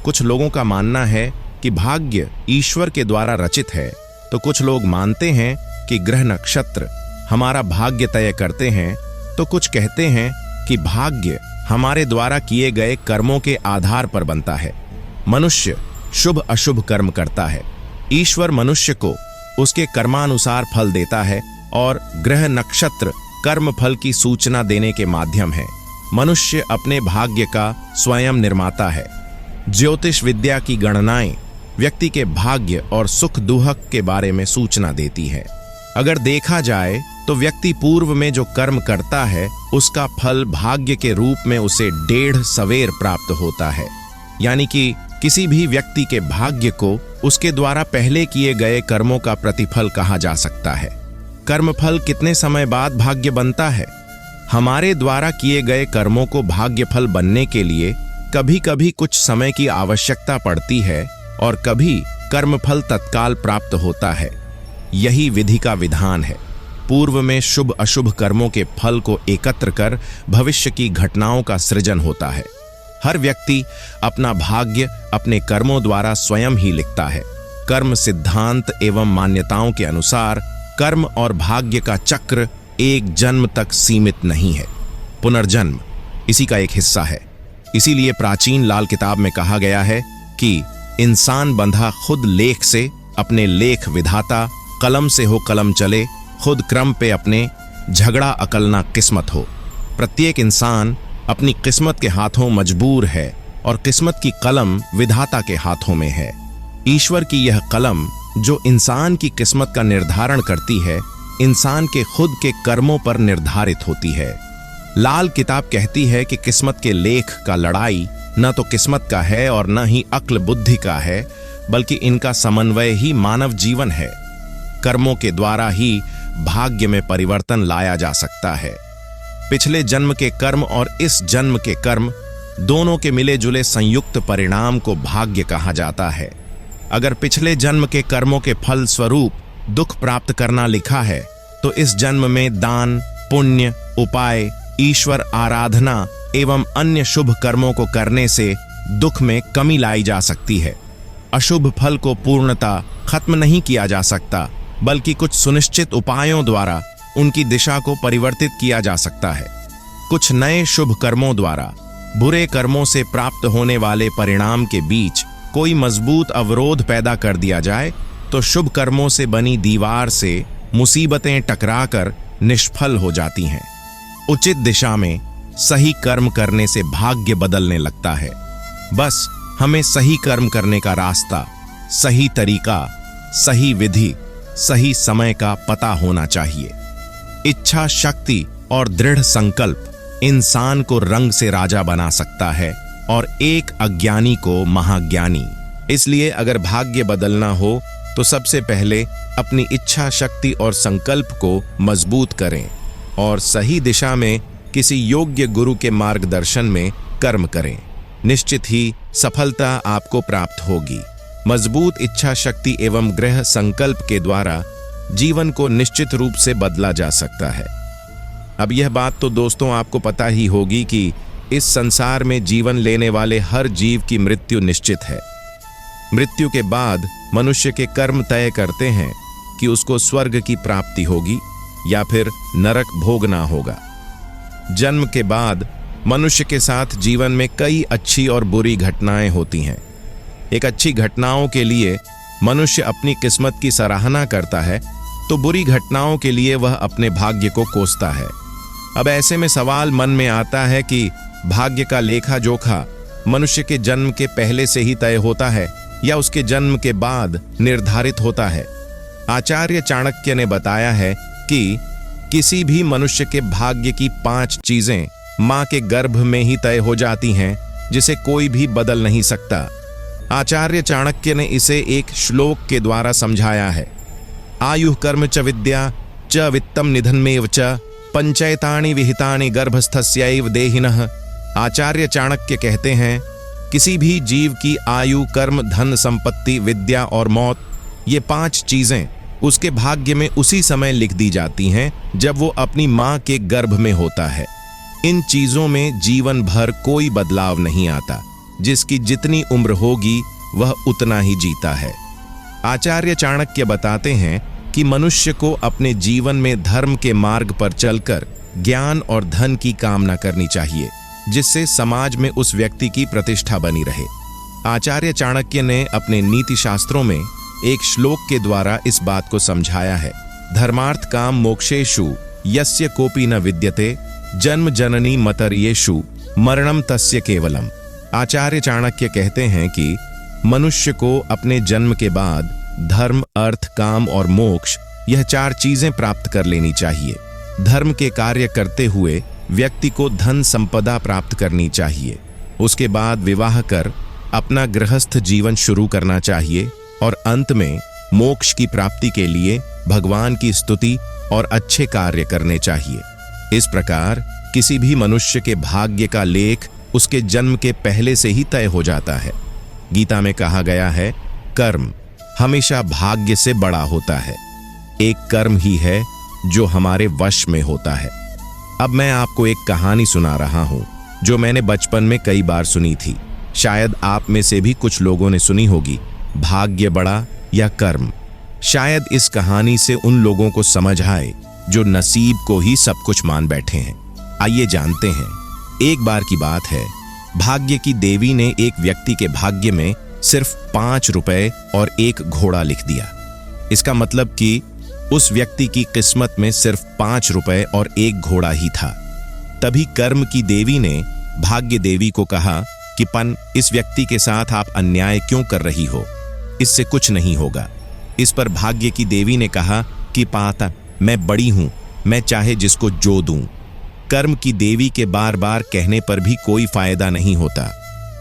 कुछ लोगों का मानना है कि भाग्य ईश्वर के द्वारा रचित है, तो कुछ लोग मानते हैं कि ग्रह नक्षत्र हमारा भाग्य तय करते हैं, तो कुछ कहते हैं कि भाग्य हमारे द्वारा किए गए कर्मों के आधार पर बनता है। मनुष्य शुभ अशुभ कर्म करता है। ईश्वर मनुष्य को उसके कर्मानुसार फल देता है और ग्रह नक्षत्र कर्म फल की सूचना देने के माध्यम है। मनुष्य अपने भाग्य का स्वयं निर्माता है। ज्योतिष विद्या की गणनाएं व्यक्ति के भाग्य और सुख दुख के बारे में सूचना देती है। अगर देखा जाए तो व्यक्ति पूर्व में जो कर्म करता है उसका फल भाग्य के रूप में उसे 1.5 सवेर प्राप्त होता है। यानी कि किसी भी व्यक्ति के भाग्य को उसके द्वारा पहले किए गए कर्मों का प्रतिफल कहा जा सकता है। कर्मफल कितने समय बाद भाग्य बनता है? हमारे द्वारा किए गए कर्मों को भाग्य फल बनने के लिए कभी कभी कुछ समय की आवश्यकता पड़ती है और कभी कर्मफल तत्काल प्राप्त होता है। यही विधि का विधान है। पूर्व में शुभ अशुभ कर्मों के फल को एकत्र कर भविष्य की घटनाओं का सृजन होता है। हर व्यक्ति अपना भाग्य अपने कर्मों द्वारा स्वयं ही लिखता है। कर्म सिद्धांत एवं मान्यताओं के अनुसार कर्म और भाग्य का चक्र एक जन्म तक सीमित नहीं है। पुनर्जन्म इसी का एक हिस्सा है। इसीलिए प्राचीन लाल किताब में कहा गया है कि इंसान बंधा खुद लेख से, अपने लेख विधाता, कलम से हो कलम चले, खुद क्रम पे अपने, झगड़ा अकलना किस्मत हो। प्रत्येक इंसान अपनी किस्मत के हाथों मजबूर है और किस्मत की कलम विधाता के हाथों में है। ईश्वर की यह कलम जो इंसान की किस्मत का निर्धारण करती है, इंसान के खुद के कर्मों पर निर्धारित होती है। लाल किताब कहती है कि किस्मत के लेख का लड़ाई न तो किस्मत का है और न ही अक्ल बुद्धि का है, बल्कि इनका समन्वय ही मानव जीवन है। कर्मों के द्वारा ही भाग्य में परिवर्तन लाया जा सकता है। पिछले जन्म के कर्म और इस जन्म के कर्म दोनों के मिले जुले संयुक्त परिणाम को भाग्य कहा जाता है। अगर पिछले जन्म के कर्मों के फल स्वरूप दुख प्राप्त करना लिखा है, तो इस जन्म में दान, पुण्य, उपाय, ईश्वर आराधना एवं अन्य शुभ कर्मों को करने से दुख में कमी लाई जा सकती है। अशुभ फल को पूर्णतः खत्म नहीं किया जा सकता, बल्कि कुछ सुनिश्चित उपायों द्वारा उनकी दिशा को परिवर्तित किया जा सकता है। कुछ नए शुभ कर्मों द्वारा बुरे कर्मों से प्राप्त होने वाले परिणाम के बीच कोई मजबूत अवरोध पैदा कर दिया जाए, तो शुभ कर्मों से बनी दीवार से मुसीबतें टकराकर निष्फल हो जाती हैं। उचित दिशा में सही कर्म करने से भाग्य बदलने लगता है। बस हमें सही कर्म करने का रास्ता, सही तरीका, सही विधि, सही समय का पता होना चाहिए। इच्छा शक्ति और दृढ़ संकल्प इंसान को रंग से राजा बना सकता है और एक अज्ञानी को महाज्ञानी। इसलिए अगर भाग्य बदलना हो तो सबसे पहले अपनी इच्छा शक्ति और संकल्प को मजबूत करें और सही दिशा में किसी योग्य गुरु के मार्गदर्शन में कर्म करें। निश्चित ही सफलता आपको प्राप्त होगी। मजबूत इच्छा शक्ति एवं दृढ़ संकल्प के द्वारा जीवन को निश्चित रूप से बदला जा सकता है। अब यह बात तो दोस्तों आपको पता ही होगी कि इस संसार में जीवन लेने वाले हर जीव की मृत्यु निश्चित है। मृत्यु के बाद मनुष्य के कर्म तय करते हैं कि उसको स्वर्ग की प्राप्ति होगी या फिर नरक भोगना होगा। जन्म के बाद मनुष्य के साथ जीवन में कई अच्छी और बुरी घटनाएं होती हैं। एक अच्छी घटनाओं के लिए मनुष्य अपनी किस्मत की सराहना करता है, तो बुरी घटनाओं के लिए वह अपने भाग्य को कोसता है। अब ऐसे में सवाल मन में आता है कि भाग्य का लेखा जोखा मनुष्य के जन्म के पहले से ही तय होता है या उसके जन्म के बाद निर्धारित होता है। आचार्य चाणक्य ने बताया है कि किसी भी मनुष्य के भाग्य की 5 चीजें मां के गर्भ में ही तय हो जाती हैं, जिसे कोई भी बदल नहीं सकता। आचार्य चाणक्य ने इसे एक श्लोक के द्वारा समझाया है। आयुः कर्म च विद्या च वित्तम निधनमेव च पंचैतानि विहितानि गर्भस्थस्यैव देहिनः। आचार्य चाणक्य कहते हैं, किसी भी जीव की आयु, कर्म, धन, संपत्ति, विद्या और मौत, ये 5 चीजें उसके भाग्य में उसी समय लिख दी जाती हैं जब वो अपनी मां के गर्भ में होता है। इन चीजों में जीवन भर कोई बदलाव नहीं आता। जिसकी जितनी उम्र होगी वह उतना ही जीता है। आचार्य चाणक्य बताते हैं कि मनुष्य को अपने जीवन में धर्म के मार्ग पर चलकर ज्ञान और धन की कामना करनी चाहिए, जिससे समाज में उस व्यक्ति की प्रतिष्ठा बनी रहे। आचार्य चाणक्य ने अपने नीति शास्त्रों में एक श्लोक के द्वारा इस बात को समझाया है। धर्मार्थ काम मोक्षेषु यस्य कोपि न विद्यते जन्म जननी मतर्येषु मरणम तस्य केवलम। आचार्य चाणक्य कहते हैं कि मनुष्य को अपने जन्म के बाद धर्म, अर्थ, काम और मोक्ष, यह 4 चीजें प्राप्त कर लेनी चाहिए। धर्म के कार्य करते हुए व्यक्ति को धन संपदा प्राप्त करनी चाहिए। उसके बाद विवाह कर अपना गृहस्थ जीवन शुरू करना चाहिए और अंत में मोक्ष की प्राप्ति के लिए भगवान की स्तुति और अच्छे कार्य करने चाहिए। इस प्रकार किसी भी मनुष्य के भाग्य का लेख उसके जन्म के पहले से ही तय हो जाता है। गीता में कहा गया है, कर्म हमेशा भाग्य से बड़ा होता है। एक कर्म ही है जो हमारे वश में होता है। अब मैं आपको एक कहानी सुना रहा हूं जो मैंने बचपन में कई बार सुनी थी। शायद आप में से भी कुछ लोगों ने सुनी होगी। भाग्य बड़ा या कर्म। शायद इस कहानी से उन लोगों को समझ आए जो नसीब को ही सब कुछ मान बैठे हैं। आइए जानते हैं। एक बार की बात है, भाग्य की देवी ने एक व्यक्ति के भाग्य में सिर्फ 5 रुपए और 1 घोड़ा लिख दिया। इसका मतलब कि उस व्यक्ति की किस्मत में सिर्फ 5 रुपए और 1 घोड़ा ही था। तभी कर्म की देवी ने भाग्य देवी को कहा कि पन, इस व्यक्ति के साथ आप अन्याय क्यों कर रही हो? इससे कुछ नहीं होगा। इस पर भाग्य की देवी ने कहा कि पाता, मैं बड़ी हूं, मैं चाहे जिसको जो दूं। कर्म की देवी के बार बार कहने पर भी कोई फायदा नहीं होता।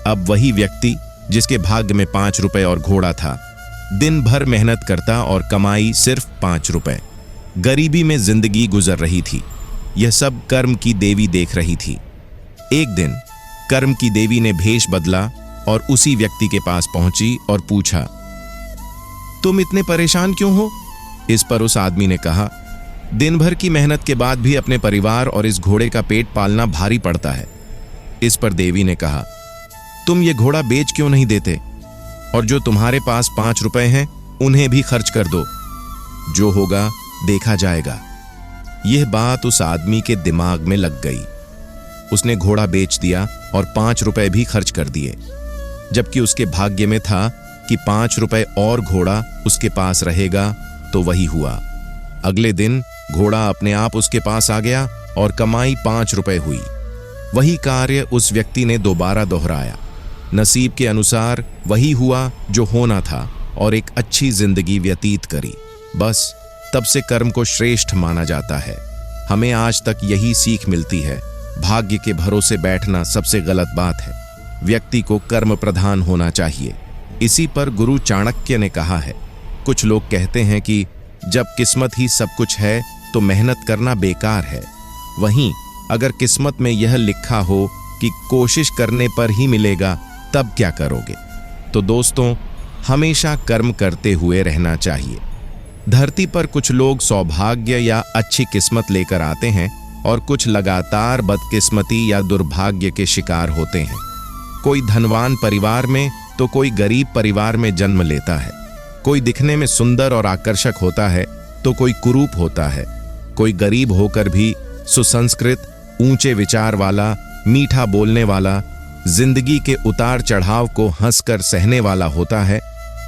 अब वही व्यक्ति जिसके भाग्य में 5 रुपए और घोड़ा था, दिन भर मेहनत करता और कमाई सिर्फ 5 रुपए। गरीबी में जिंदगी गुजर रही थी। यह सब कर्म की देवी देख रही थी। एक दिन कर्म की देवी ने भेष बदला और उसी व्यक्ति के पास पहुंची और पूछा, तुम इतने परेशान क्यों हो? इस पर उस आदमी ने कहा, दिन भर की मेहनत के बाद भी अपने परिवार और इस घोड़े का पेट पालना भारी पड़ता है। इस पर देवी ने कहा, तुम ये घोड़ा बेच क्यों नहीं देते? और जो तुम्हारे पास 5 रुपए हैं उन्हें भी खर्च कर दो। जो होगा देखा जाएगा। यह बात उस आदमी के दिमाग में लग गई। उसने घोड़ा बेच दिया और 5 रुपए भी खर्च कर दिए, जबकि उसके भाग्य में था कि 5 रुपए और घोड़ा उसके पास रहेगा। तो वही हुआ। अगले दिन घोड़ा अपने आप उसके पास आ गया और कमाई 5 रुपए हुई। वही कार्य उस व्यक्ति ने दोबारा दोहराया। नसीब के अनुसार वही हुआ जो होना था और एक अच्छी जिंदगी व्यतीत करी। बस तब से कर्म को श्रेष्ठ माना जाता है। हमें आज तक यही सीख मिलती है। भाग्य के भरोसे बैठना सबसे गलत बात है। व्यक्ति को कर्म प्रधान होना चाहिए। इसी पर गुरु चाणक्य ने कहा है, कुछ लोग कहते हैं कि जब किस्मत ही सब कुछ है तो मेहनत करना बेकार है। वहीं अगर किस्मत में यह लिखा हो कि कोशिश करने पर ही मिलेगा, तब क्या करोगे? तो दोस्तों, हमेशा कर्म करते हुए रहना चाहिए। धरती पर कुछ लोग सौभाग्य या अच्छी किस्मत लेकर आते हैं और कुछ लगातार बदकिस्मती या दुर्भाग्य के शिकार होते हैं। कोई धनवान परिवार में तो कोई गरीब परिवार में जन्म लेता है। कोई दिखने में सुंदर और आकर्षक होता है तो कोई कुरूप होता है। कोई गरीब होकर भी सुसंस्कृत, ऊंचे विचार वाला, मीठा बोलने वाला, जिंदगी के उतार चढ़ाव को हंसकर सहने वाला होता है,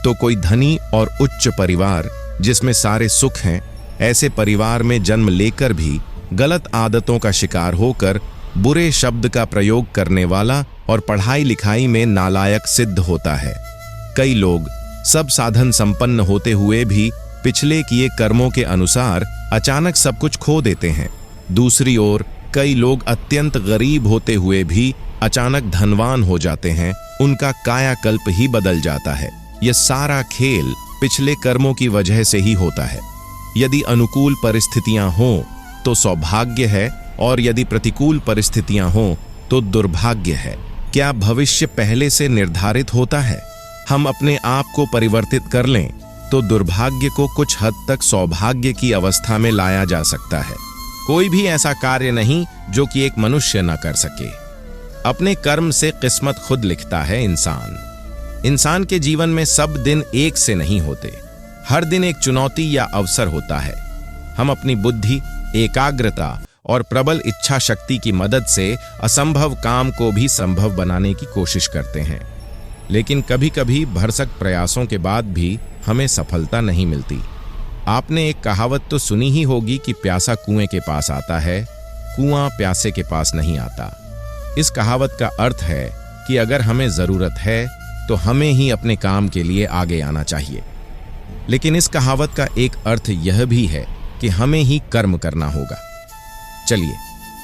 तो कोई धनी और उच्च परिवार जिसमें सारे सुख हैं, ऐसे परिवार में जन्म लेकर भी गलत आदतों का शिकार होकर बुरे शब्द का प्रयोग करने वाला और पढ़ाई लिखाई में नालायक सिद्ध होता है। कई लोग सब साधन संपन्न होते हुए भी पिछले किए कर्मों के अनुसार अचानक सब कुछ खो देते हैं। दूसरी ओर कई लोग अत्यंत गरीब होते हुए भी अचानक धनवान हो जाते हैं। उनका कायाकल्प ही बदल जाता है। यह सारा खेल पिछले कर्मों की वजह से ही होता है। यदि अनुकूल परिस्थितियां हों तो सौभाग्य है और यदि प्रतिकूल परिस्थितियां हों तो दुर्भाग्य है। क्या भविष्य पहले से निर्धारित होता है? हम अपने आप को परिवर्तित कर लें तो दुर्भाग्य को कुछ हद तक सौभाग्य की अवस्था में लाया जा सकता है। कोई भी ऐसा कार्य नहीं जो कि एक मनुष्य न कर सके। अपने कर्म से किस्मत खुद लिखता है इंसान के जीवन में सब दिन एक से नहीं होते। हर दिन एक चुनौती या अवसर होता है। हम अपनी बुद्धि, एकाग्रता और प्रबल इच्छा शक्ति की मदद से असंभव काम को भी संभव बनाने की कोशिश करते हैं। लेकिन कभी कभी भरसक प्रयासों के बाद भी हमें सफलता नहीं मिलती। आपने एक कहावत तो सुनी ही होगी कि प्यासा कुएं के पास आता है, कुआं प्यासे के पास नहीं आता। इस कहावत का अर्थ है कि अगर हमें जरूरत है तो हमें ही अपने काम के लिए आगे आना चाहिए। लेकिन इस कहावत का एक अर्थ यह भी है कि हमें ही कर्म करना होगा। चलिए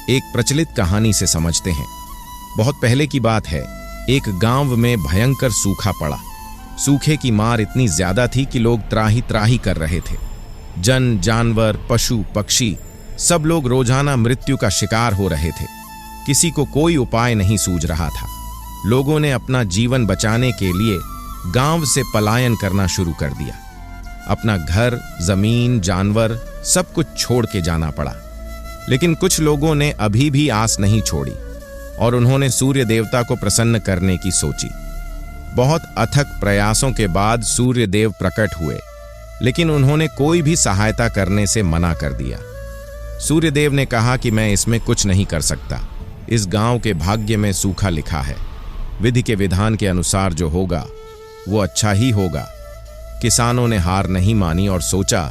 एक प्रचलित कहानी से समझते हैं। बहुत पहले की बात है। एक गांव में भयंकर सूखा पड़ा। सूखे की मार इतनी ज्यादा थी कि लोग त्राही त्राही कर रहे थे। जन, जानवर, पशु, पक्षी सब लोग रोजाना मृत्यु का शिकार हो रहे थे। किसी को कोई उपाय नहीं सूझ रहा था। लोगों ने अपना जीवन बचाने के लिए गांव से पलायन करना शुरू कर दिया। अपना घर, जमीन, जानवर सब कुछ छोड़ के जाना पड़ा। लेकिन कुछ लोगों ने अभी भी आस नहीं छोड़ी और उन्होंने सूर्य देवता को प्रसन्न करने की सोची। बहुत अथक प्रयासों के बाद सूर्य देव प्रकट हुए, लेकिन उन्होंने कोई भी सहायता करने से मना कर दिया। सूर्य देव ने कहा कि मैं इसमें कुछ नहीं कर सकता। इस गांव के भाग्य में सूखा लिखा है। विधि के विधान के अनुसार जो होगा वो अच्छा ही होगा। किसानों ने हार नहीं मानी और सोचा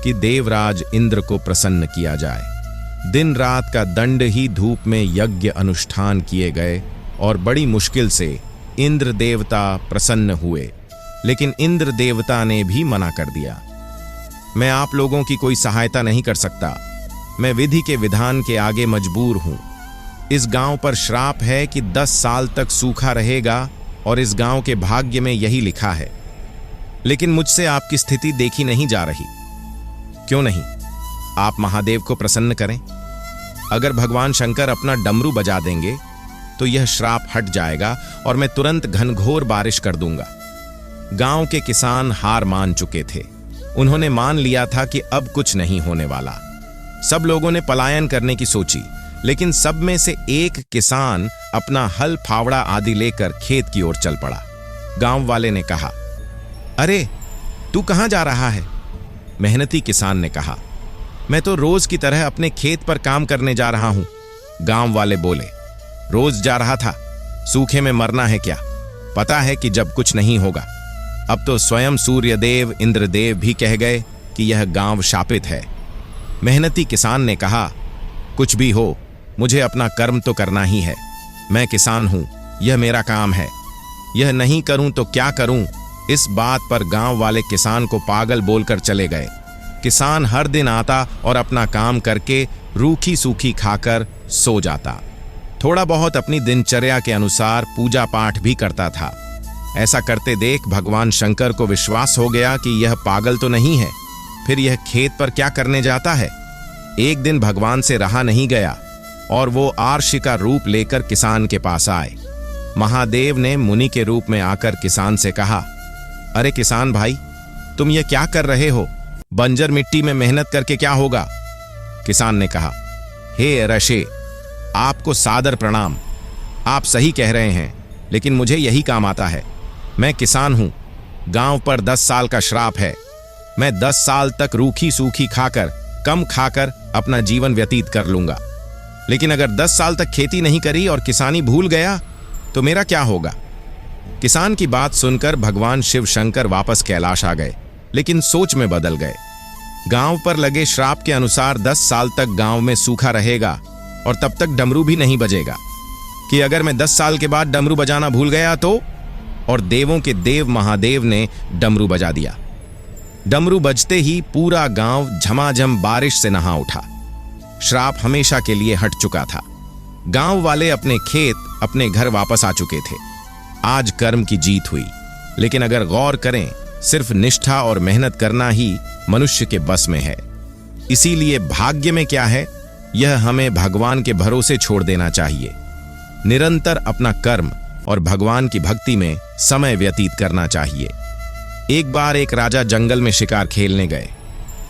कि देवराज इंद्र को प्रसन्न किया जाए। दिन रात का दंड ही धूप में यज्ञ अनुष्ठान किए गए और बड़ी मुश्किल से इंद्र देवता प्रसन्न हुए। लेकिन इंद्र देवता ने भी मना कर दिया। मैं आप लोगों की कोई सहायता नहीं कर सकता। मैं विधि के विधान के आगे मजबूर हूं। इस गांव पर श्राप है कि 10 साल तक सूखा रहेगा और इस गांव के भाग्य में यही लिखा है। लेकिन मुझसे आपकी स्थिति देखी नहीं जा रही। क्यों नहीं? आप महादेव को प्रसन्न करें। अगर भगवान शंकर अपना डमरू बजा देंगे तो यह श्राप हट जाएगा और मैं तुरंत घनघोर बारिश कर दूंगा। गांव के किसान हार मान चुके थे। उन्होंने मान लिया था कि अब कुछ नहीं होने वाला। सब लोगों ने पलायन करने की सोची, लेकिन सब में से एक किसान अपना हल फावड़ा आदि लेकर खेत की ओर चल पड़ा। गांव वाले ने कहा, अरे तू कहां जा रहा है? मेहनती किसान ने कहा, मैं तो रोज की तरह अपने खेत पर काम करने जा रहा हूं। गांव वाले बोले, रोज जा रहा था? सूखे में मरना है क्या? पता है कि जब कुछ नहीं होगा। अब तो स्वयं सूर्यदेव इंद्रदेव भी कह गए कि यह गांव शापित है। मेहनती किसान ने कहा, कुछ भी हो, मुझे अपना कर्म तो करना ही है। मैं किसान हूं, यह मेरा काम है। यह नहीं करूं तो क्या करूं? इस बात पर गांव वाले किसान को पागल बोलकर चले गए। किसान हर दिन आता और अपना काम करके रूखी सूखी खाकर सो जाता। थोड़ा बहुत अपनी दिनचर्या के अनुसार पूजा पाठ भी करता था। ऐसा करते देख भगवान शंकर को विश्वास हो गया कि यह पागल तो नहीं है। फिर यह खेत पर क्या करने जाता है? एक दिन भगवान से रहा नहीं गया और वो आर्षि का रूप लेकर किसान के पास आए। महादेव ने मुनि के रूप में आकर किसान से कहा, अरे किसान भाई, तुम ये क्या कर रहे हो? बंजर मिट्टी में मेहनत करके क्या होगा? किसान ने कहा, हे ऋषि, आपको सादर प्रणाम। आप सही कह रहे हैं, लेकिन मुझे यही काम आता है। मैं किसान हूं। गांव पर 10 साल का श्राप है। मैं 10 साल तक रूखी सूखी खाकर, कम खाकर अपना जीवन व्यतीत कर लूंगा। लेकिन अगर 10 साल तक खेती नहीं करी और किसानी भूल गया तो मेरा क्या होगा? किसान की बात सुनकर भगवान शिव शंकर वापस कैलाश आ गए, लेकिन सोच में बदल गए। गांव पर लगे श्राप के अनुसार 10 साल तक गांव में सूखा रहेगा और तब तक डमरू भी नहीं बजेगा। कि अगर मैं 10 साल के बाद डमरू बजाना भूल गया तो? और देवों के देव महादेव ने डमरू बजा दिया। डमरू बजते ही पूरा गांव झमाझम बारिश से नहा उठा। श्राप हमेशा के लिए हट चुका था। गांव वाले अपने खेत, अपने घर वापस आ चुके थे। आज कर्म की जीत हुई। लेकिन अगर गौर करें, सिर्फ निष्ठा और मेहनत करना ही मनुष्य के बस में है। इसीलिए भाग्य में क्या है, यह हमें भगवान के भरोसे छोड़ देना चाहिए। निरंतर अपना कर्म और भगवान की भक्ति में समय व्यतीत करना चाहिए। एक बार एक राजा जंगल में शिकार खेलने गए।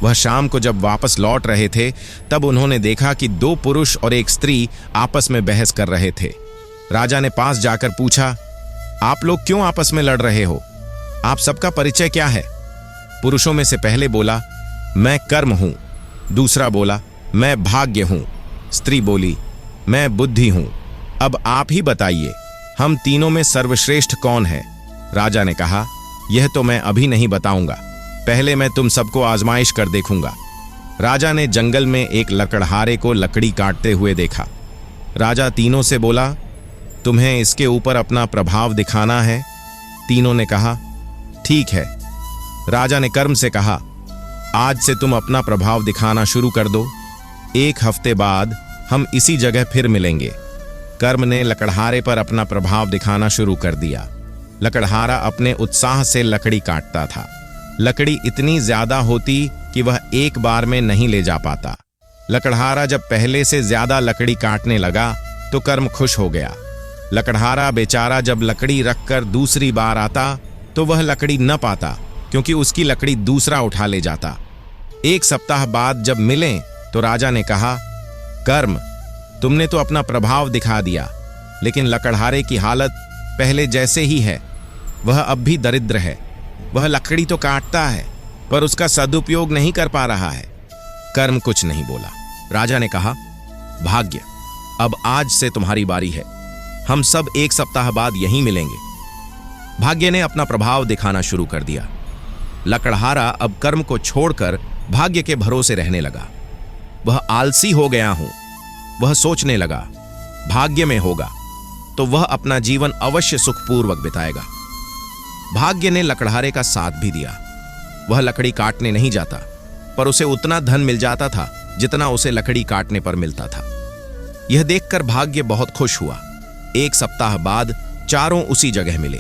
वह शाम को जब वापस लौट रहे थे, तब उन्होंने देखा कि 2 पुरुष और एक स्त्री आपस में बहस कर रहे थे। राजा ने पास जाकर पूछा, आप लोग क्यों आपस में लड़ रहे हो? आप सबका परिचय क्या है? पुरुषों में से पहले बोला, मैं कर्म हूं। दूसरा बोला, मैं भाग्य हूं। स्त्री बोली, मैं बुद्धि हूं। अब आप ही बताइए, हम तीनों में सर्वश्रेष्ठ कौन है? राजा ने कहा, यह तो मैं अभी नहीं बताऊंगा। पहले मैं तुम सबको आजमाइश कर देखूंगा। राजा ने जंगल में एक लकड़हारे को लकड़ी काटते हुए देखा। राजा तीनों से बोला, तुम्हें इसके ऊपर अपना प्रभाव दिखाना है? तीनों ने कहा, ठीक है। राजा ने कर्म से कहा, आज से तुम अपना प्रभाव दिखाना शुरू कर दो। 1 हफ्ते बाद हम इसी जगह फिर मिलेंगे। कर्म ने लकड़हारे पर अपना प्रभाव दिखाना शुरू कर दिया। लकड़हारा अपने उत्साह से लकड़ी काटता था। लकड़ी इतनी ज्यादा होती कि वह एक बार में नहीं ले जा पाता। लकड़हारा जब पहले से ज्यादा लकड़ी काटने लगा तो कर्म खुश हो गया। लकड़हारा बेचारा जब लकड़ी रखकर दूसरी बार आता तो वह लकड़ी न पाता, क्योंकि उसकी लकड़ी दूसरा उठा ले जाता। 1 सप्ताह बाद जब मिले तो राजा ने कहा, कर्म, तुमने तो अपना प्रभाव दिखा दिया, लेकिन लकड़हारे की हालत पहले जैसे ही है। वह अब भी दरिद्र है। वह लकड़ी तो काटता है, पर उसका सदुपयोग नहीं कर पा रहा है। कर्म कुछ नहीं बोला। राजा ने कहा, भाग्य, अब आज से तुम्हारी बारी है। हम सब 1 सप्ताह बाद यहीं मिलेंगे। भाग्य ने अपना प्रभाव दिखाना शुरू कर दिया। लकड़हारा अब कर्म को छोड़कर भाग्य के भरोसे रहने लगा। वह आलसी हो गया हूं। वह सोचने लगा, भाग्य में होगा तो वह अपना जीवन अवश्य सुखपूर्वक बिताएगा। भाग्य ने लकड़हारे का साथ भी दिया। वह लकड़ी काटने नहीं जाता, पर उसे उतना धन मिल जाता था जितना उसे लकड़ी काटने पर मिलता था। यह देखकर भाग्य बहुत खुश हुआ। 1 सप्ताह बाद चारों उसी जगह मिले।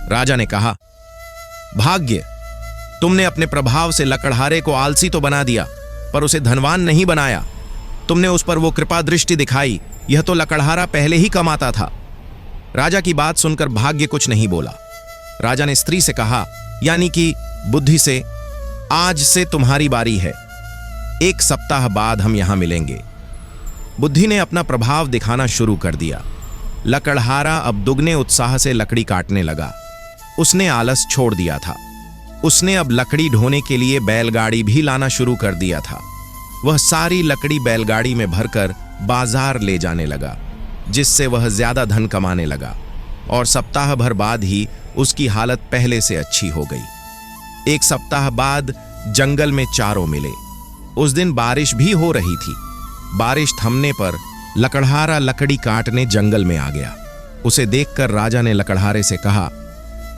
राजा ने कहा, भाग्य, तुमने अपने प्रभाव से लकड़हारे को आलसी तो बना दिया, पर उसे धनवान नहीं बनाया। तुमने उस पर वो कृपा दृष्टि दिखाई, यह तो लकड़हारा पहले ही कमाता था। राजा की बात सुनकर भाग्य कुछ नहीं बोला। राजा ने स्त्री से कहा, यानी कि बुद्धि से, आज से तुम्हारी बारी है। 1 सप्ताह बाद हम यहां मिलेंगे। बुद्धि ने अपना प्रभाव दिखाना शुरू कर दिया। लकड़हारा अब दुगने उत्साह से लकड़ी काटने लगा। उसने आलस छोड़ दिया था। उसने अब लकड़ी ढोने के लिए बैलगाड़ी भी लाना शुरू कर दिया था। वह सारी लकड़ी बैलगाड़ी में भरकर बाजार ले जाने लगा, जिससे वह ज्यादा धन कमाने लगा, और सप्ताह भर बाद ही उसकी हालत पहले से अच्छी हो गई। 1 सप्ताह बाद जंगल में चारों मिले। उस दिन बारिश भी हो रही थी। बारिश थमने पर लकड़हारा लकड़ी काटने जंगल में आ गया। उसे देखकर राजा ने लकड़हारे से कहा,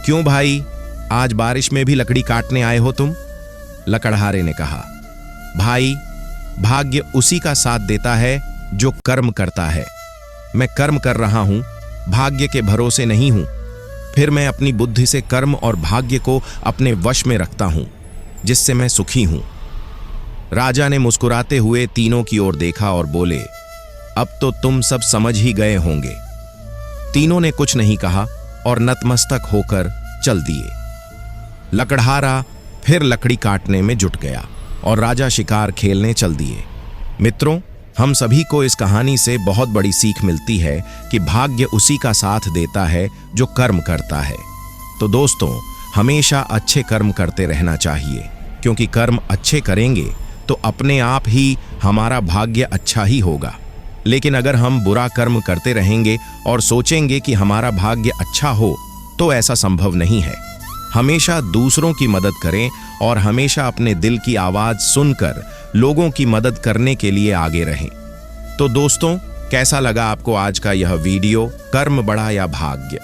क्यों भाई, आज बारिश में भी लकड़ी काटने आए हो तुम? लकड़हारे ने कहा, भाई, भाग्य उसी का साथ देता है जो कर्म करता है। मैं कर्म कर रहा हूं, भाग्य के भरोसे नहीं हूं। फिर मैं अपनी बुद्धि से कर्म और भाग्य को अपने वश में रखता हूं, जिससे मैं सुखी हूं। राजा ने मुस्कुराते हुए तीनों की ओर देखा और बोले, अब तो तुम सब समझ ही गए होंगे। तीनों ने कुछ नहीं कहा और नतमस्तक होकर चल दिए। लकड़हारा फिर लकड़ी काटने में जुट गया और राजा शिकार खेलने चल दिए। मित्रों, हम सभी को इस कहानी से बहुत बड़ी सीख मिलती है कि भाग्य उसी का साथ देता है जो कर्म करता है। तो दोस्तों, हमेशा अच्छे कर्म करते रहना चाहिए, क्योंकि कर्म अच्छे करेंगे तो अपने आप ही हमारा भाग्य अच्छा ही होगा। लेकिन अगर हम बुरा कर्म करते रहेंगे और सोचेंगे कि हमारा भाग्य अच्छा हो, तो ऐसा संभव नहीं है। हमेशा दूसरों की मदद करें और हमेशा अपने दिल की आवाज सुनकर लोगों की मदद करने के लिए आगे रहें। तो दोस्तों, कैसा लगा आपको आज का यह वीडियो, कर्म बड़ा या भाग्य?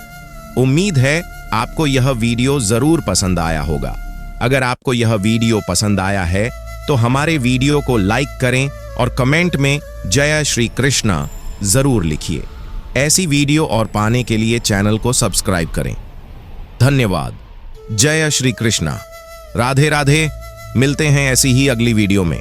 उम्मीद है आपको यह वीडियो जरूर पसंद आया होगा। अगर आपको यह वीडियो पसंद आया है तो हमारे वीडियो को लाइक करें और कमेंट में जय श्री कृष्णा जरूर लिखिए। ऐसी वीडियो और पाने के लिए चैनल को सब्सक्राइब करें। धन्यवाद। जय श्री कृष्णा। राधे राधे। मिलते हैं ऐसी ही अगली वीडियो में।